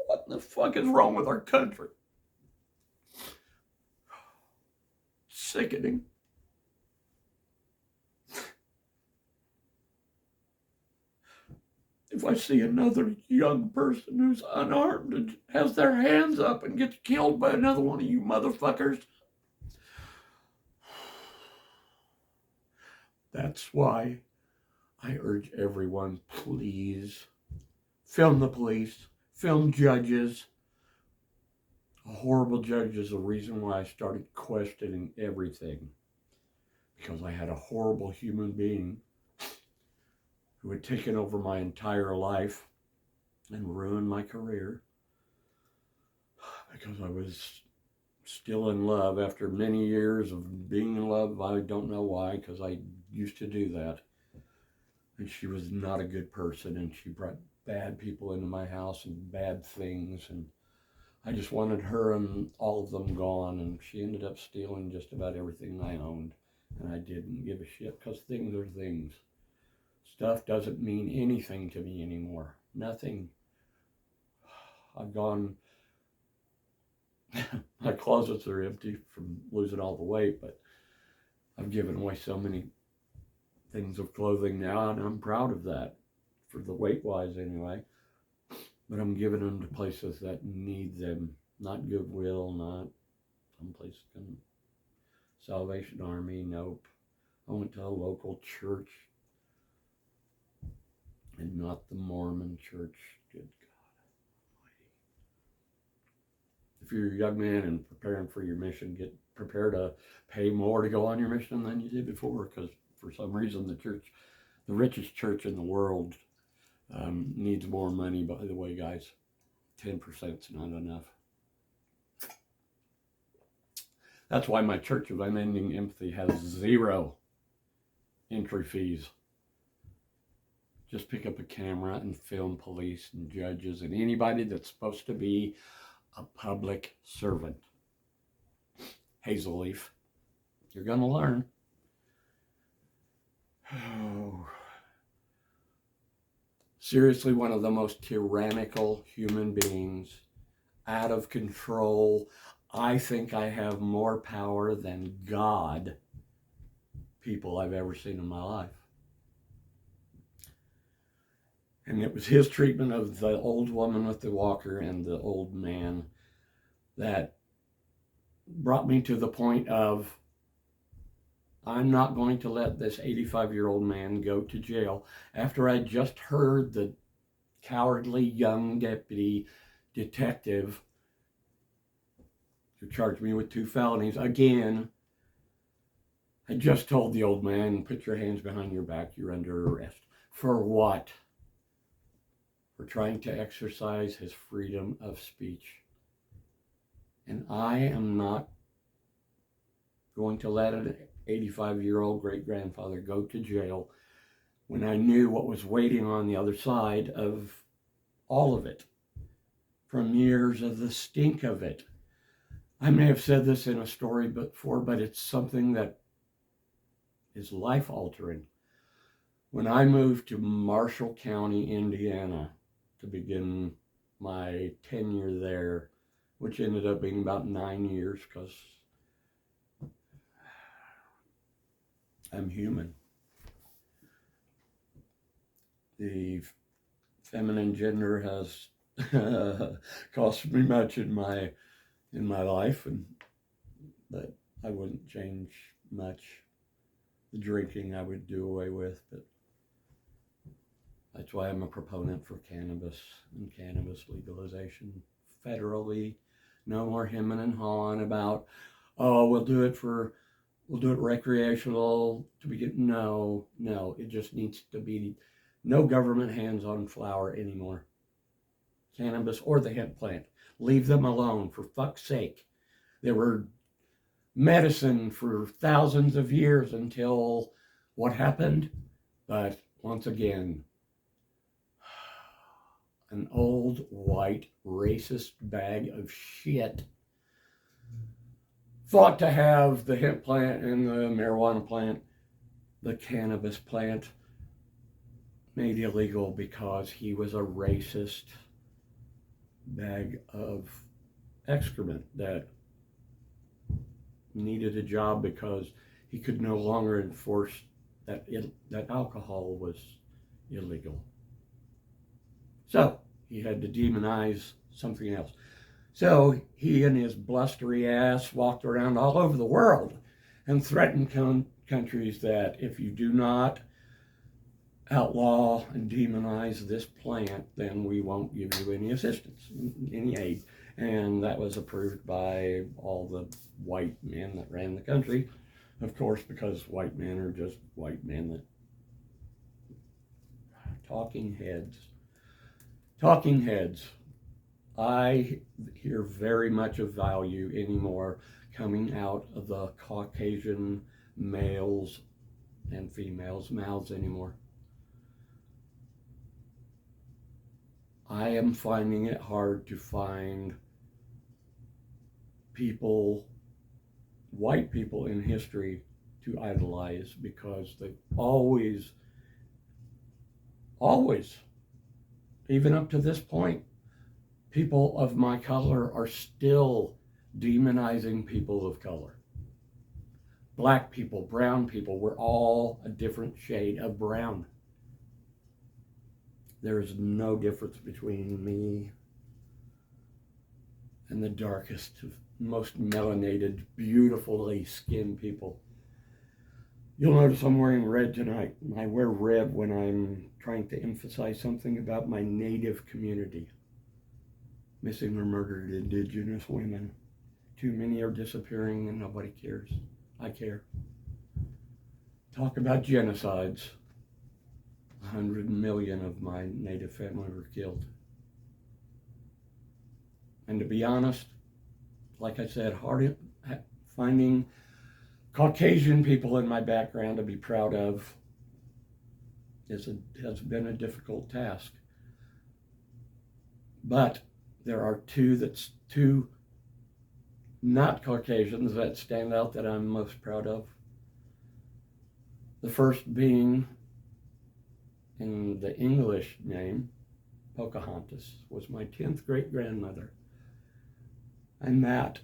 What the fuck is wrong with our country? Sickening. If I see another young person who's unarmed and has their hands up and gets killed by another one of you motherfuckers, that's why I urge everyone, please, film the police, film judges. A horrible judge is the reason why I started questioning everything. Because I had a horrible human being who had taken over my entire life and ruined my career. Because I was still in love after many years of being in love. I don't know why, because I used to do that. And she was not a good person, and she brought bad people into my house and bad things, and I just wanted her and all of them gone, and she ended up stealing just about everything I owned, and I didn't give a shit, because things are things. Stuff doesn't mean anything to me anymore. Nothing. I've gone, my closets are empty from losing all the weight, but I've given away so many things of clothing now, and I'm proud of that, for the weight-wise anyway. But I'm giving them to places that need them, not Goodwill, not someplace, Salvation Army, nope. I went to a local church, and not the Mormon church. Good God Almighty. If you're a young man and preparing for your mission, get prepared to pay more to go on your mission than you did before, because for some reason the richest church in the world, needs more money. By the way, guys, 10% is not enough. That's why my Church of Unending Empathy has 0 entry fees. just pick up a camera and film police and judges and anybody that's supposed to be a public servant. Hazel Leaf, you're going to learn. Oh. Seriously, one of the most tyrannical human beings, out of control. I think I have more power than God people I've ever seen in my life. And it was his treatment of the old woman with the walker and the old man that brought me to the point of, I'm not going to let this 85-year-old man go to jail after I just heard the cowardly young deputy detective who charged me with 2 felonies again. I just told the old man, put your hands behind your back, you're under arrest. For what? For trying to exercise his freedom of speech. And I am not going to let an 85-year-old great-grandfather go to jail when I knew what was waiting on the other side of all of it, from years of the stink of it. I may have said this in a story before, but it's something that is life-altering. When I moved to Marshall County, Indiana, to begin my tenure there, which ended up being about 9 years because I'm human. The feminine gender has cost me much in my life, but I wouldn't change much. The drinking I would do away with, but that's why I'm a proponent for cannabis and cannabis legalization federally. No more hemming and hawing about, oh, we'll do it recreational to begin. No, it just needs to be no government hands on flower anymore. Cannabis or the hemp plant. Leave them alone, for fuck's sake. They were medicine for thousands of years until what happened? But once again, an old, white, racist bag of shit fought to have the hemp plant and the marijuana plant, the cannabis plant, made illegal because he was a racist bag of excrement that needed a job because he could no longer enforce that alcohol was illegal. So he had to demonize something else. So he and his blustery ass walked around all over the world and threatened countries that if you do not outlaw and demonize this plant, then we won't give you any assistance, any aid. And that was approved by all the white men that ran the country, of course, because white men are just white men that talking heads. I hear very much of value anymore coming out of the Caucasian males and females' mouths anymore. I am finding it hard to find people, white people in history, to idolize because they've always, even up to this point, people of my color are still demonizing people of color. Black people, brown people, we're all a different shade of brown. There's no difference between me and the darkest, most melanated, beautifully skinned people. You'll notice I'm wearing red tonight. I wear red when I'm trying to emphasize something about my native community. Missing or murdered indigenous women. Too many are disappearing and nobody cares. I care. Talk about genocides. 100 million of my native family were killed. And to be honest, like I said, hard finding Caucasian people in my background to be proud of. has been a difficult task. But there are two not Caucasians that stand out that I'm most proud of. The first being, in the English name, Pocahontas, was my 10th great-grandmother. And that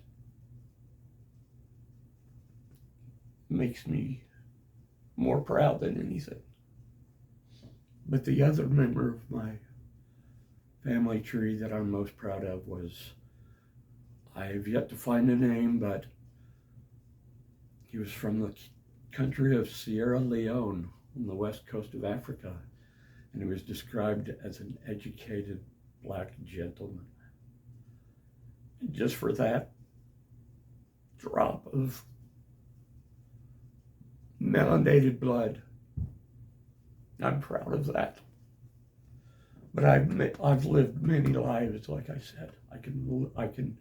makes me more proud than anything. But the other member of my family tree that I'm most proud of was, I have yet to find a name, but he was from the country of Sierra Leone on the west coast of Africa, and he was described as an educated black gentleman. And just for that drop of melanated blood, I'm proud of that. But I've lived many lives, like I said. I can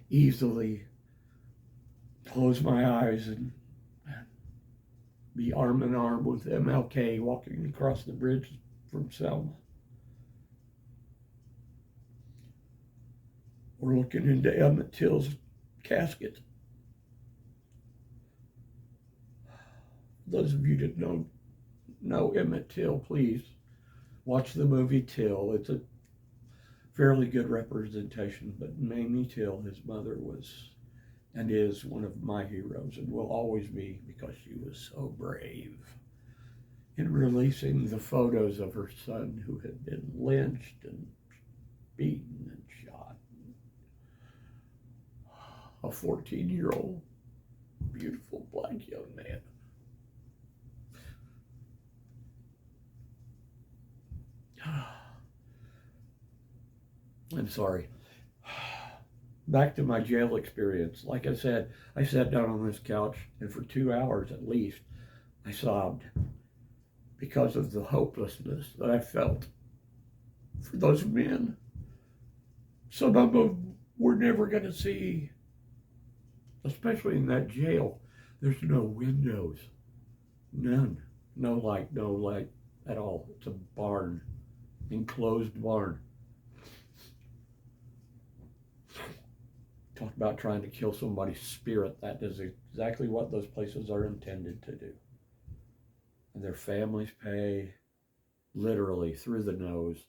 easily close my eyes and be arm in arm with MLK walking across the bridge from Selma, or looking into Emmett Till's casket. Those of you that know Emmett Till, please watch the movie Till. It's a fairly good representation, but Mamie Till, his mother, was and is one of my heroes, and will always be, because she was so brave in releasing the photos of her son who had been lynched and beaten and shot. A 14-year-old, beautiful black young man. I'm sorry. Back to my jail experience. Like I said, I sat down on this couch, and for 2 hours at least, I sobbed because of the hopelessness that I felt for those men. Some of them we're never going to see, especially in that jail. There's no windows, none, no light at all. It's a barn, enclosed barn. Talk about trying to kill somebody's spirit. That is exactly what those places are intended to do. And their families pay literally through the nose.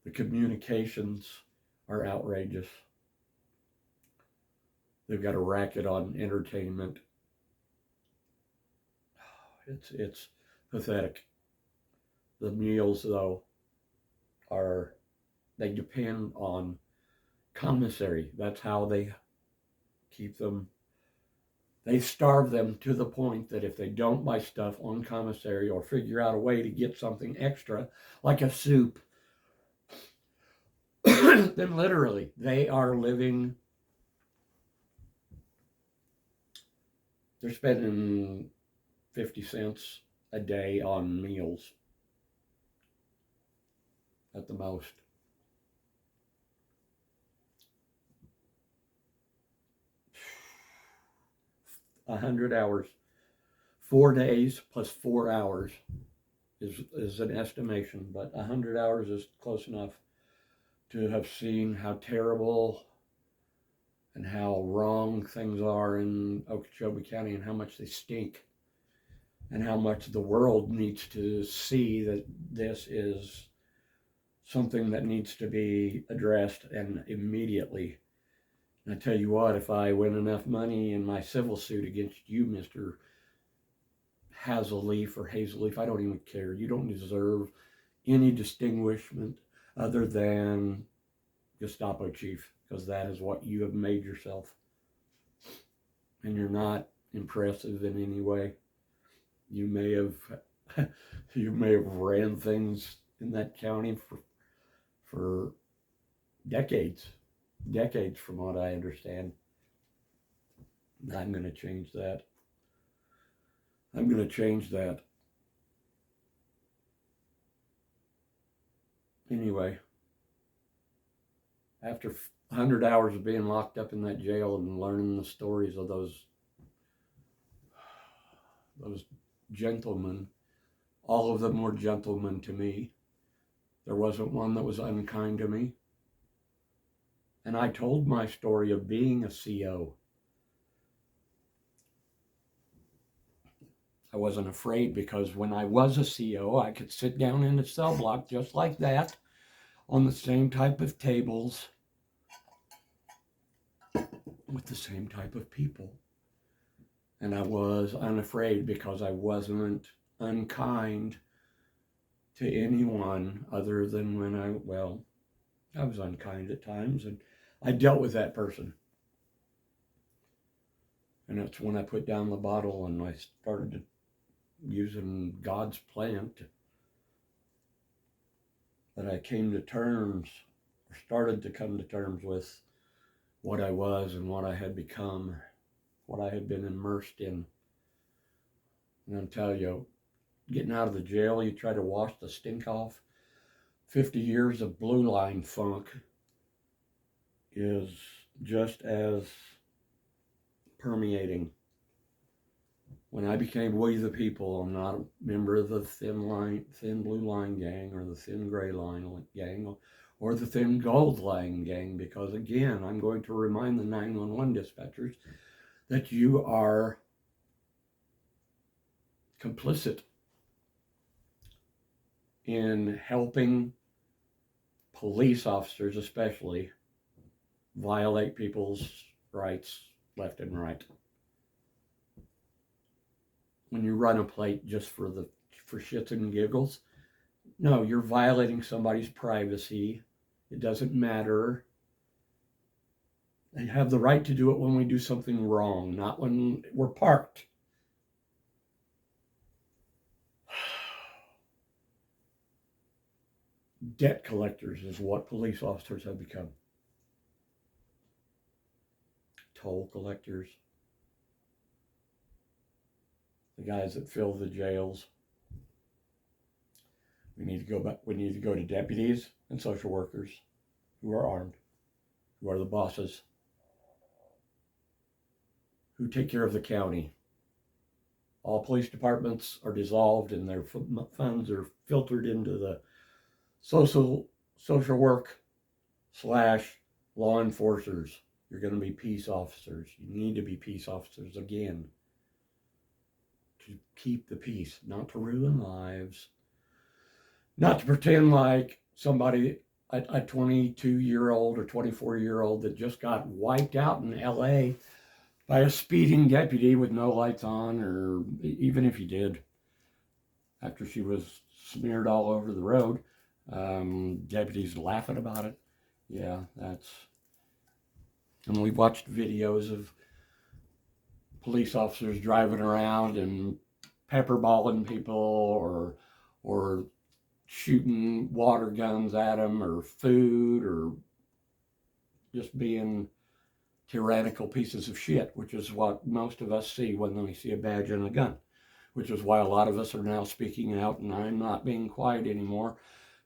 The communications are outrageous. They've got a racket on entertainment. It's pathetic. The meals, though, they depend on commissary. That's how they keep them. They starve them to the point that if they don't buy stuff on commissary or figure out a way to get something extra, like a soup, then literally they are living, they're spending 50 cents a day on meals at the most. 100 hours, 4 days plus 4 hours is an estimation, but 100 hours is close enough to have seen how terrible and how wrong things are in Okeechobee County, and how much they stink, and how much the world needs to see that this is something that needs to be addressed, and immediately. And I tell you what, if I win enough money in my civil suit against you, Mr. Hazelleaf or Hazelleaf, I don't even care. You don't deserve any distinguishment other than Gestapo chief, because that is what you have made yourself. And you're not impressive in any way. You may have ran things in that county for decades from what I understand. I'm going to change that. I'm going to change that. Anyway, after 100 hours of being locked up in that jail and learning the stories of those gentlemen All of them were gentlemen to me. There wasn't one that was unkind to me. And I told my story of being a CO. I wasn't afraid because when I was a CO, I could sit down in a cell block just like that on the same type of tables with the same type of people. And I was unafraid because I wasn't unkind to anyone other than when I was unkind at times, and I dealt with that person. And that's when I put down the bottle and I started using God's plant that I came to terms, or started to come to terms with what I was and what I had become, what I had been immersed in. And I'll tell you, getting out of the jail, you try to wash the stink off. 50 years of blue line funk is just as permeating. When I became We the People, I'm not a member of the thin blue line gang or the thin gray line gang or the thin gold line gang, because again, I'm going to remind the 911 dispatchers that you are complicit in helping police officers especially violate people's rights left and right. When you run a plate just for shits and giggles, no, you're violating somebody's privacy. It doesn't matter. They have the right to do it when we do something wrong, not when we're parked. Debt collectors is what police officers have become. Toll collectors. The guys that fill the jails. We need to go to deputies and social workers who are armed, who are the bosses, who take care of the county. All police departments are dissolved and their funds are filtered into the social work / law enforcers. You're going to be peace officers. You need to be peace officers again. To keep the peace, not to ruin lives, not to pretend like somebody, a 22-year-old or 24-year-old that just got wiped out in LA by a speeding deputy with no lights on, or even if he did, after she was smeared all over the road, deputies laughing about it. Yeah, and we watched videos of police officers driving around and pepperballing people or shooting water guns at them or food, or just being tyrannical pieces of shit, which is what most of us see when we see a badge and a gun, which is why a lot of us are now speaking out, and I'm not being quiet anymore,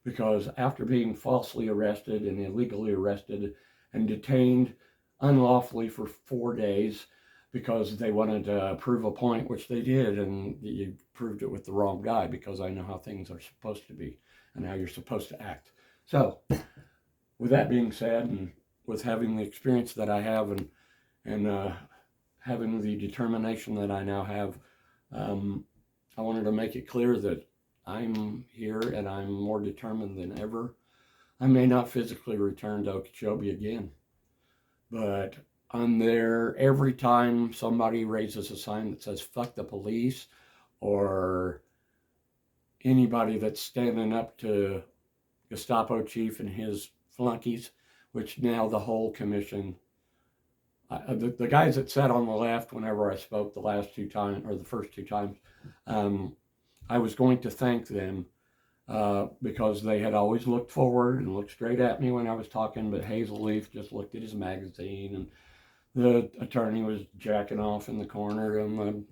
because after being falsely arrested and illegally arrested and detained unlawfully for 4 days, because they wanted to prove a point, which they did, and you proved it with the wrong guy, because I know how things are supposed to be and how you're supposed to act. So, with that being said, and with having the experience that I have and having the determination that I now have, I wanted to make it clear that I'm here and I'm more determined than ever. I may not physically return to Okeechobee again, but I'm there every time somebody raises a sign that says "fuck the police," or anybody that's standing up to Gestapo chief and his flunkies, which now the whole commission, the guys that sat on the left whenever I spoke the last 2 times, or the first 2 times, I was going to thank them because they had always looked forward and looked straight at me when I was talking, but Hazel Leaf just looked at his magazine, and the attorney was jacking off in the corner, and the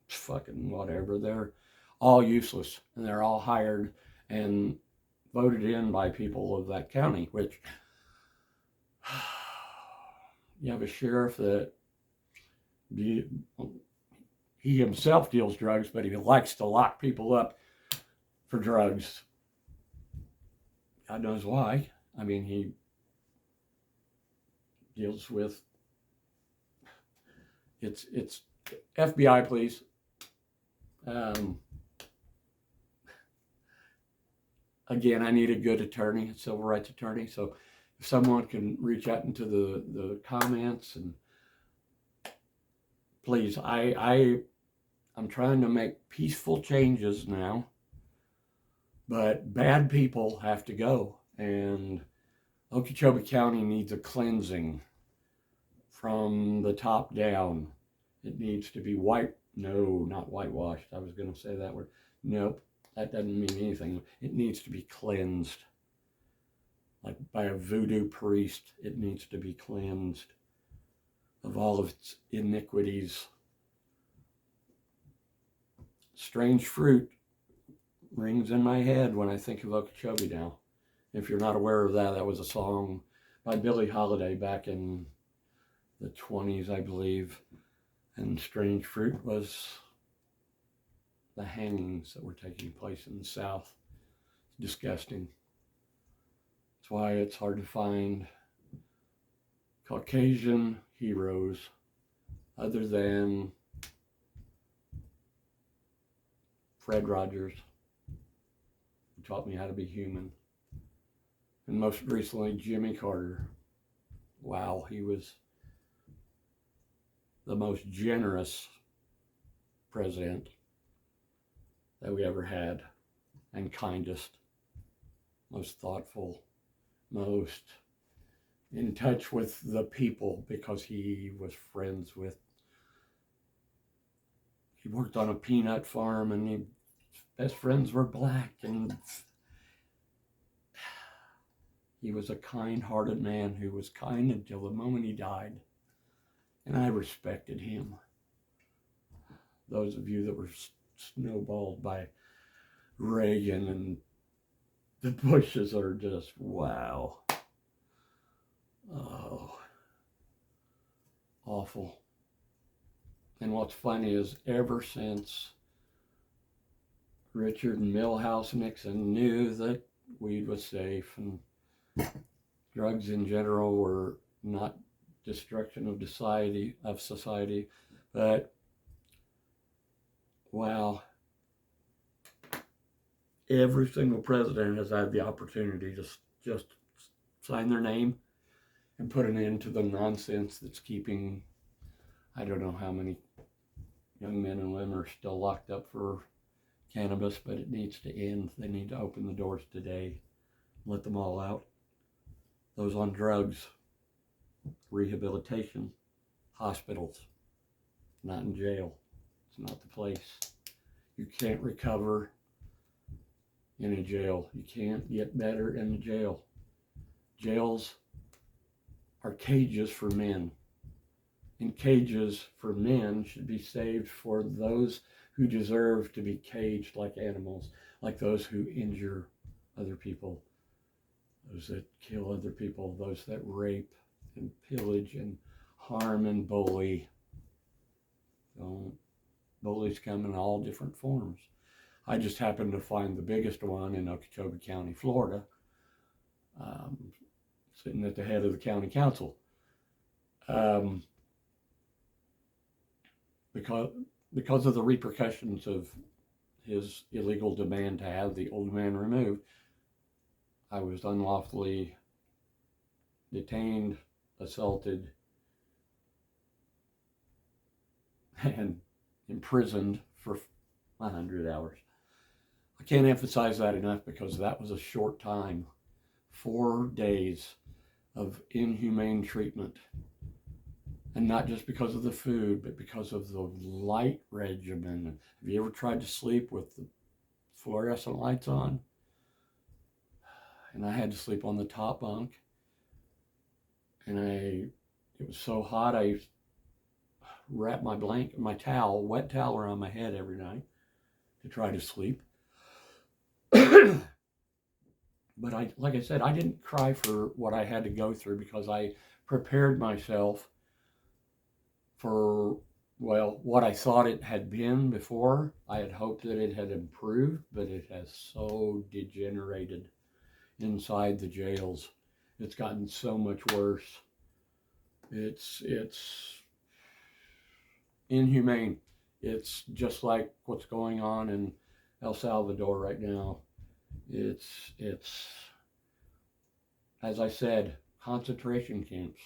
fucking whatever. They're all useless, and they're all hired and voted in by people of that county, which you have a sheriff that he himself deals drugs, but he likes to lock people up for drugs. God knows why. I mean, he deals with, it's FBI, please. Again, I need a good attorney, a civil rights attorney. So if someone can reach out into the comments, and please, I'm trying to make peaceful changes now, but bad people have to go. And Okeechobee County needs a cleansing from the top down. It needs to be not whitewashed. I was going to say that word. Nope, that doesn't mean anything. It needs to be cleansed. Like by a voodoo priest, it needs to be cleansed of all of its iniquities. Strange Fruit rings in my head when I think of Okeechobee now. If you're not aware of that, that was a song by Billie Holiday back in the 20s, I believe. And Strange Fruit was the hangings that were taking place in the South. It's disgusting. That's why it's hard to find Caucasian heroes other than Fred Rogers, who taught me how to be human. And most recently, Jimmy Carter. Wow, he was the most generous president that we ever had, and kindest, most thoughtful, most in touch with the people, because he was friends with, he worked on a peanut farm, and his best friends were black, and he was a kind-hearted man who was kind until the moment he died. And I respected him. Those of you that were snowballed by Reagan and the Bushes are just, wow. Oh, awful. And what's funny is ever since Richard and Milhouse Nixon knew that weed was safe and drugs in general were not destruction of society, but wow, every single president has had the opportunity to just sign their name and put an end to the nonsense that's keeping, I don't know how many young men and women are still locked up for cannabis, but it needs to end. They need to open the doors today, let them all out. Those on drugs, rehabilitation, hospitals, not in jail. It's not the place. You can't recover in a jail. You can't get better in the jail. Jails are cages for men. And cages for men should be saved for those who deserve to be caged like animals, like those who injure other people, those that kill other people, those that rape and pillage and harm and bully. So, bullies come in all different forms. I just happened to find the biggest one in Okeechobee County, Florida, sitting at the head of the county council. Because of the repercussions of his illegal demand to have the old man removed, I was unlawfully detained, assaulted, and imprisoned for 100 hours. I can't emphasize that enough, because that was a short time. 4 days of inhumane treatment. And not just because of the food, but because of the light regimen. Have you ever tried to sleep with the fluorescent lights on? And I had to sleep on the top bunk. And it was so hot, I wrapped my wet towel around my head every night to try to sleep. But like I said, I didn't cry for what I had to go through, because I prepared myself for well, what I thought it had been before. I had hoped that it had improved, but it has so degenerated inside the jails. It's gotten so much worse. It's inhumane. It's just like what's going on in El Salvador right now. It's as I said, concentration camps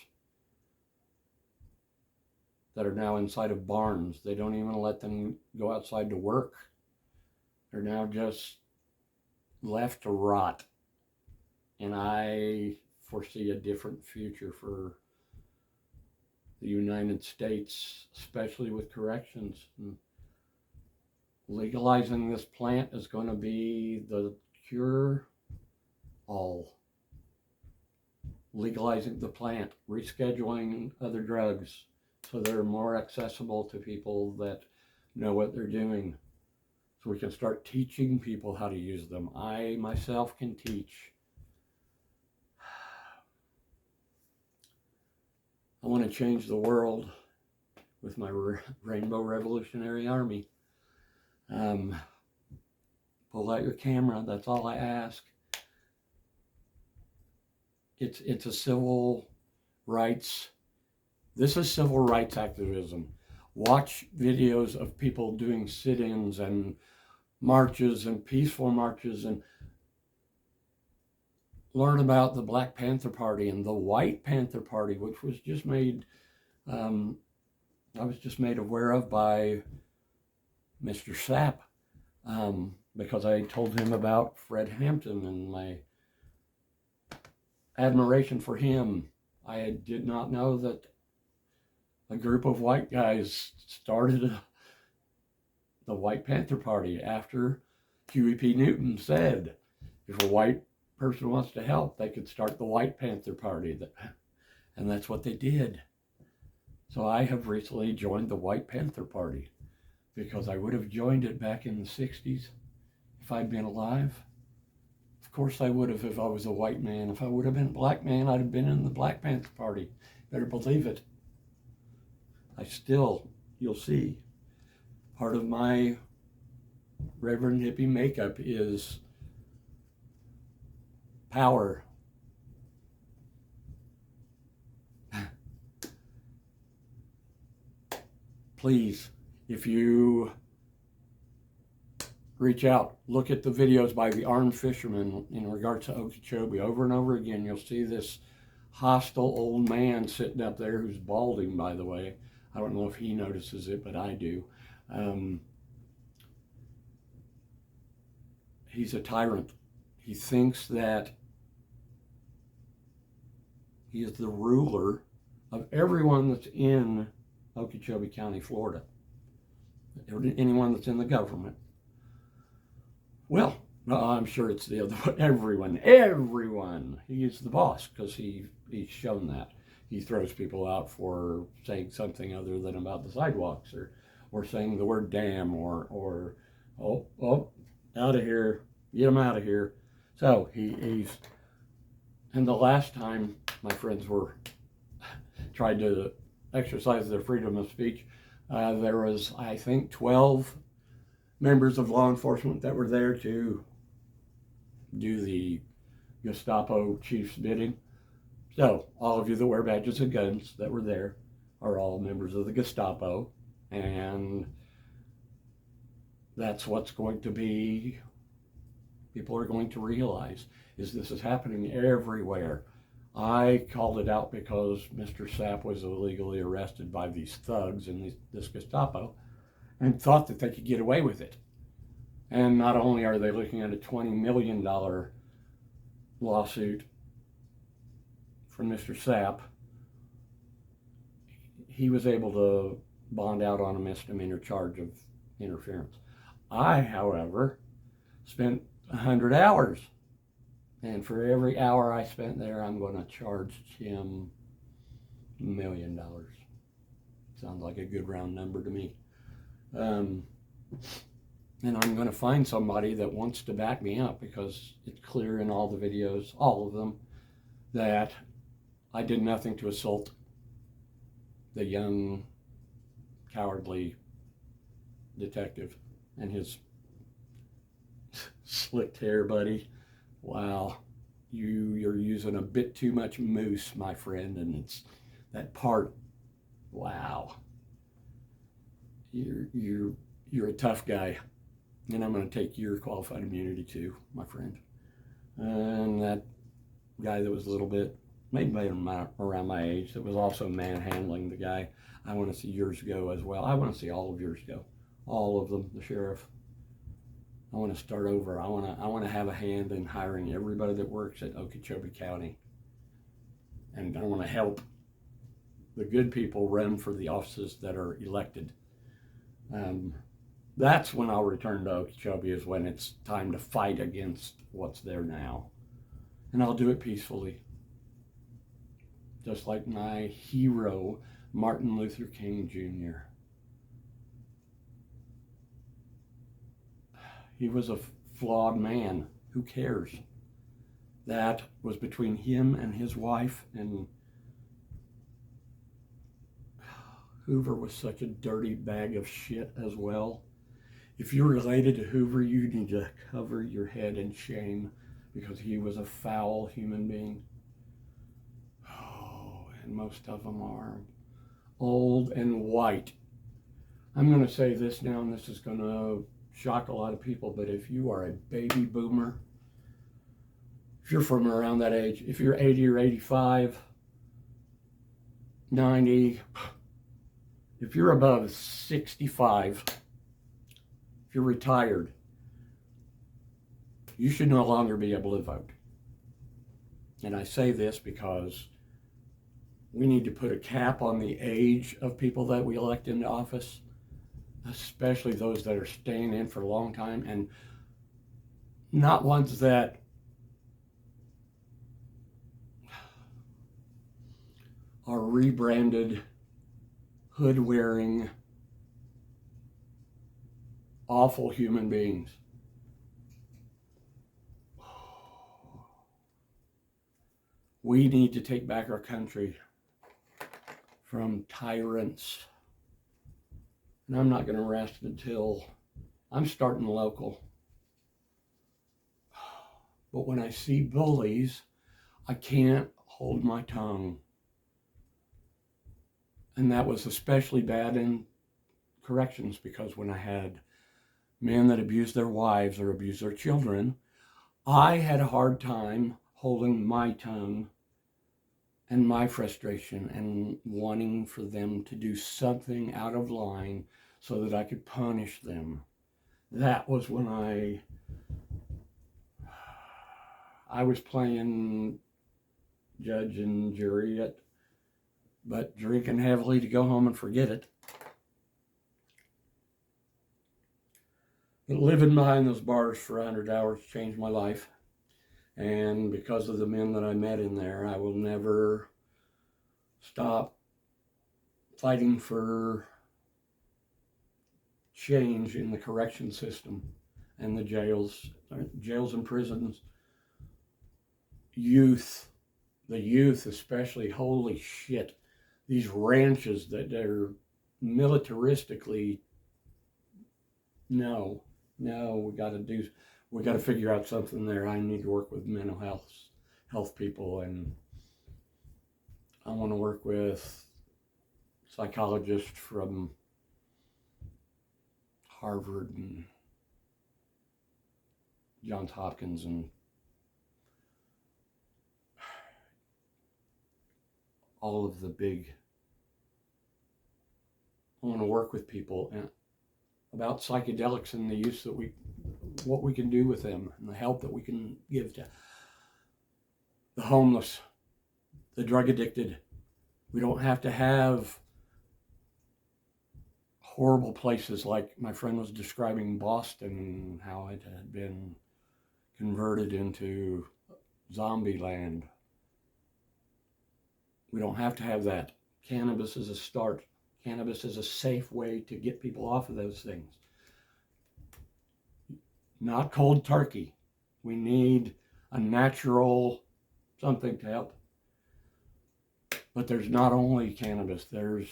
that are now inside of barns. They don't even let them go outside to work. They're now just left to rot. And I foresee a different future for the United States, especially with corrections. And legalizing this plant is going to be the cure all. Legalizing the plant, rescheduling other drugs so they're more accessible to people that know what they're doing. So we can start teaching people how to use them. I myself can teach. I want to change the world with my Rainbow Revolutionary Army. Pull out your camera, that's all I ask. It's a civil rights, this is civil rights activism. Watch videos of people doing sit-ins and marches and peaceful marches, and learn about the Black Panther Party and the White Panther Party, which was just made, I was just made aware of by Mr. Sapp, because I told him about Fred Hampton and my admiration for him. I did not know that a group of white guys started the White Panther Party after Huey P. Newton said, if a white person wants to help, they could start the White Panther Party. And that's what they did. So I have recently joined the White Panther Party because I would have joined it back in the 60s if I'd been alive. Of course I would have if I was a white man. If I would have been a black man, I'd have been in the Black Panther Party. Better believe it. I still, you'll see, part of my Reverend Hippie makeup is power. Please, if you reach out, look at the videos by the Armed Fisherman in regards to Okeechobee. Over and over again, you'll see this hostile old man sitting up there who's balding, by the way. I don't know if he notices it, but I do. He's a tyrant. He thinks that he is the ruler of everyone that's in Okeechobee County, Florida. Anyone that's in the government. Well, no, I'm sure it's the other one. Everyone. He is the boss because he's shown that. He throws people out for saying something other than about the sidewalks, or saying the word damn, or oh, out of here, get him out of here. So he's, and the last time my friends were tried to exercise their freedom of speech, there was, I think, 12 members of law enforcement that were there to do the Gestapo chief's bidding. So all of you that wear badges and guns that were there are all members of the Gestapo, and that's what's going to be, people are going to realize, is this is happening everywhere. I called it out because Mr. Sapp was illegally arrested by these thugs in this Gestapo and thought that they could get away with it. And not only are they looking at a $20 million lawsuit from Mr. Sapp, he was able to bond out on a misdemeanor charge of interference. I, however, spent 100 hours. And for every hour I spent there, I'm going to charge him $1 million. Sounds like a good round number to me. And I'm going to find somebody that wants to back me up, because it's clear in all the videos, all of them, that I did nothing to assault the young cowardly detective and his slicked hair buddy. Wow, you're using a bit too much mousse, my friend, and it's that part. Wow, you're a tough guy, and I'm going to take your qualified immunity too, my friend. And that guy that was a little bit, maybe around my age, that was also manhandling the guy, I want to see yours go as well. I want to see all of yours go, all of them. The sheriff. I want to start over. I want to have a hand in hiring everybody that works at Okeechobee County, and I want to help the good people run for the offices that are elected. That's when I'll return to Okeechobee, is when it's time to fight against what's there now. And I'll do it peacefully. Just like my hero, Martin Luther King Jr. He was a flawed man. Who cares? That was between him and his wife, and Hoover was such a dirty bag of shit as well. If you're related to Hoover, you need to cover your head in shame, because he was a foul human being. Oh, and most of them are old and white. I'm going to say this now, and this is going to shock a lot of people, but if you are a baby boomer, if you're from around that age, if you're 80 or 85, 90, if you're above 65, if you're retired, you should no longer be able to vote. And I say this because we need to put a cap on the age of people that we elect into office, especially those that are staying in for a long time, and not ones that are rebranded, hood-wearing, awful human beings. We need to take back our country from tyrants. And I'm not going to rest until I'm starting local. But when I see bullies, I can't hold my tongue. And that was especially bad in corrections, because when I had men that abused their wives or abused their children, I had a hard time holding my tongue and my frustration and wanting for them to do something out of line so that I could punish them. That was when I was playing judge and jury, but drinking heavily to go home and forget it. But living behind those bars for 100 hours changed my life. And because of the men that I met in there, I will never stop fighting for change in the correction system and the jails and prisons. The youth especially, holy shit. These ranches that are militaristically, no, we got to figure out something there. I need to work with mental health people, and I want to work with psychologists from Harvard and Johns Hopkins, and all of the big. I want to work with people about psychedelics and the use that what we can do with them, and the help that we can give to the homeless, the drug addicted. We don't have to have horrible places like my friend was describing Boston, how it had been converted into zombie land. We don't have to have that. Cannabis is a start. Cannabis is a safe way to get people off of those things. Not cold turkey. We need a natural something to help. But there's not only cannabis, there's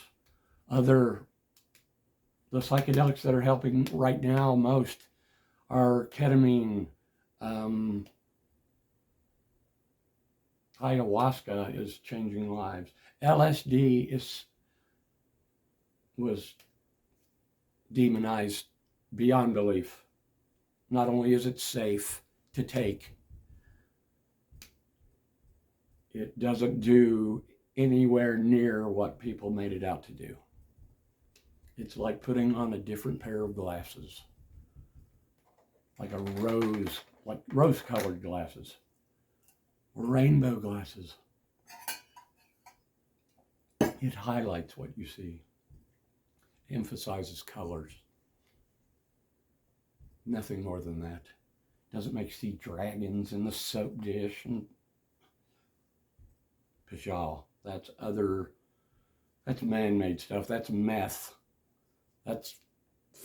other the psychedelics that are helping right now most are ketamine. Ayahuasca is changing lives. LSD was demonized beyond belief. Not only is it safe to take, it doesn't do anywhere near what people made it out to do. It's like putting on a different pair of glasses, like rose-colored glasses, or rainbow glasses. It highlights what you see, emphasizes colors. Nothing more than that. Doesn't make you see dragons in the soap dish and pajal. That's man-made stuff. That's meth. That's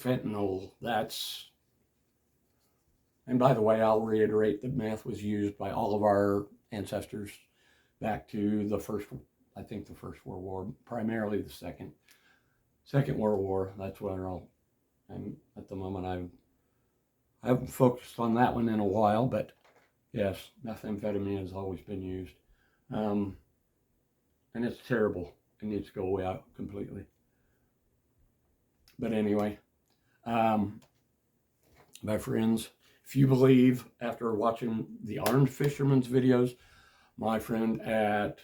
fentanyl. And by the way, I'll reiterate that meth was used by all of our ancestors back to the First World War, primarily the Second World War. That's where and at the moment I haven't focused on that one in a while, but yes, methamphetamine has always been used. And it's terrible. It needs to go away out completely. But anyway, my friends, if you believe, after watching the Armed Fisherman's videos, my friend at,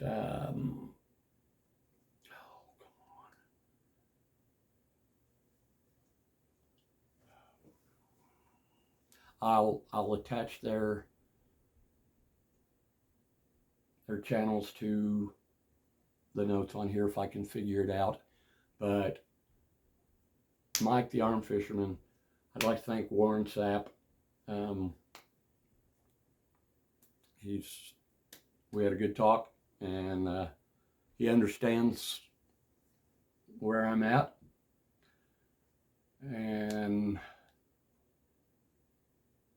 I'll attach their channels to the notes on here if I can figure it out. But Mike, the Armed Fisherman, I'd like to thank Warren Sapp. We had a good talk, and he understands where I'm at, and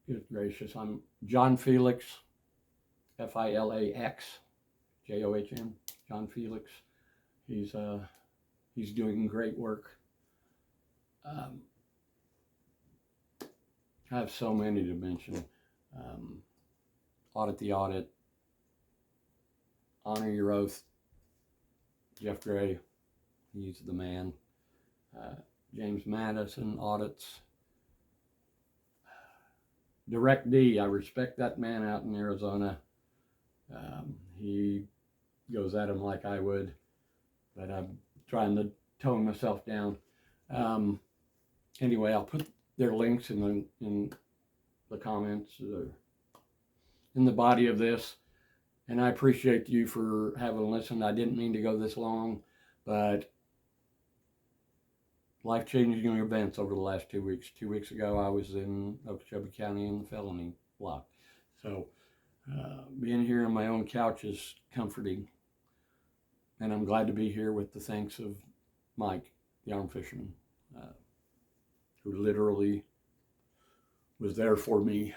good gracious, I'm JohnFilax, Filax, JOHN, JohnFilax. He's doing great work. I have so many to mention. Audit the Audit, Honor Your Oath, Jeff Gray, he's the man. James Madison audits. Direct D, I respect that man out in Arizona. He goes at him like I would, but I'm trying to tone myself down. Anyway, I'll put their links in the comments, in the body of this, and I appreciate you for having listened. I didn't mean to go this long, but life-changing events over the last 2 weeks. 2 weeks ago, I was in Okeechobee County in the felony block. So being here on my own couch is comforting. And I'm glad to be here with the thanks of Mike, the Armed Fisherman, who literally was there for me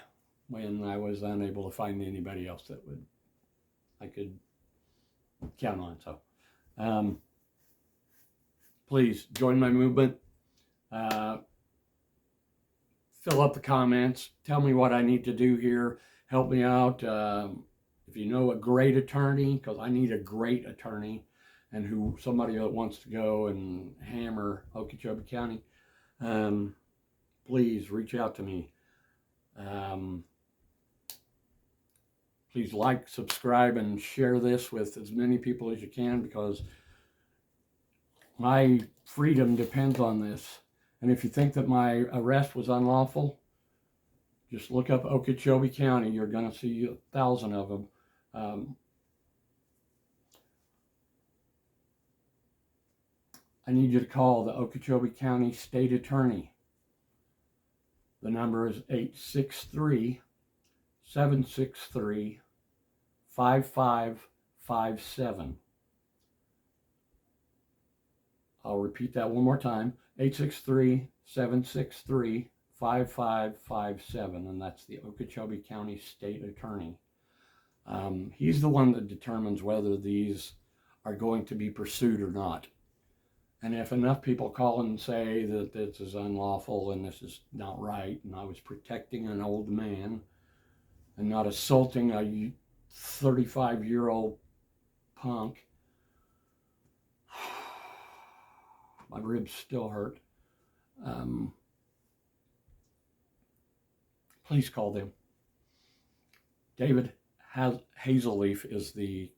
when I was unable to find anybody else that I could count on. So please join my movement. Fill up the comments. Tell me what I need to do here. Help me out. If you know a great attorney, because I need a great attorney, and somebody that wants to go and hammer Okeechobee County, please reach out to me. Please like, subscribe, and share this with as many people as you can, because my freedom depends on this. And if you think that my arrest was unlawful, just look up Okeechobee County. You're going to see 1,000 of them. I need you to call the Okeechobee County State Attorney. The number is 863-763-5557. I'll repeat that one more time, 863-763-5557, and that's the Okeechobee County State Attorney. He's the one that determines whether these are going to be pursued or not. And if enough people call and say that this is unlawful and this is not right, and I was protecting an old man and not assaulting a 35-year-old punk, my ribs still hurt. Please call them. David Hazelleaf is the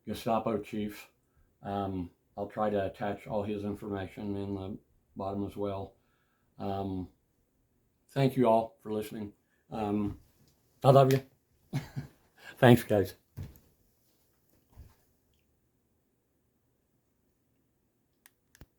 Gestapo chief. I'll try to attach all his information in the bottom as well. Thank you all for listening. I love you. Thanks, guys.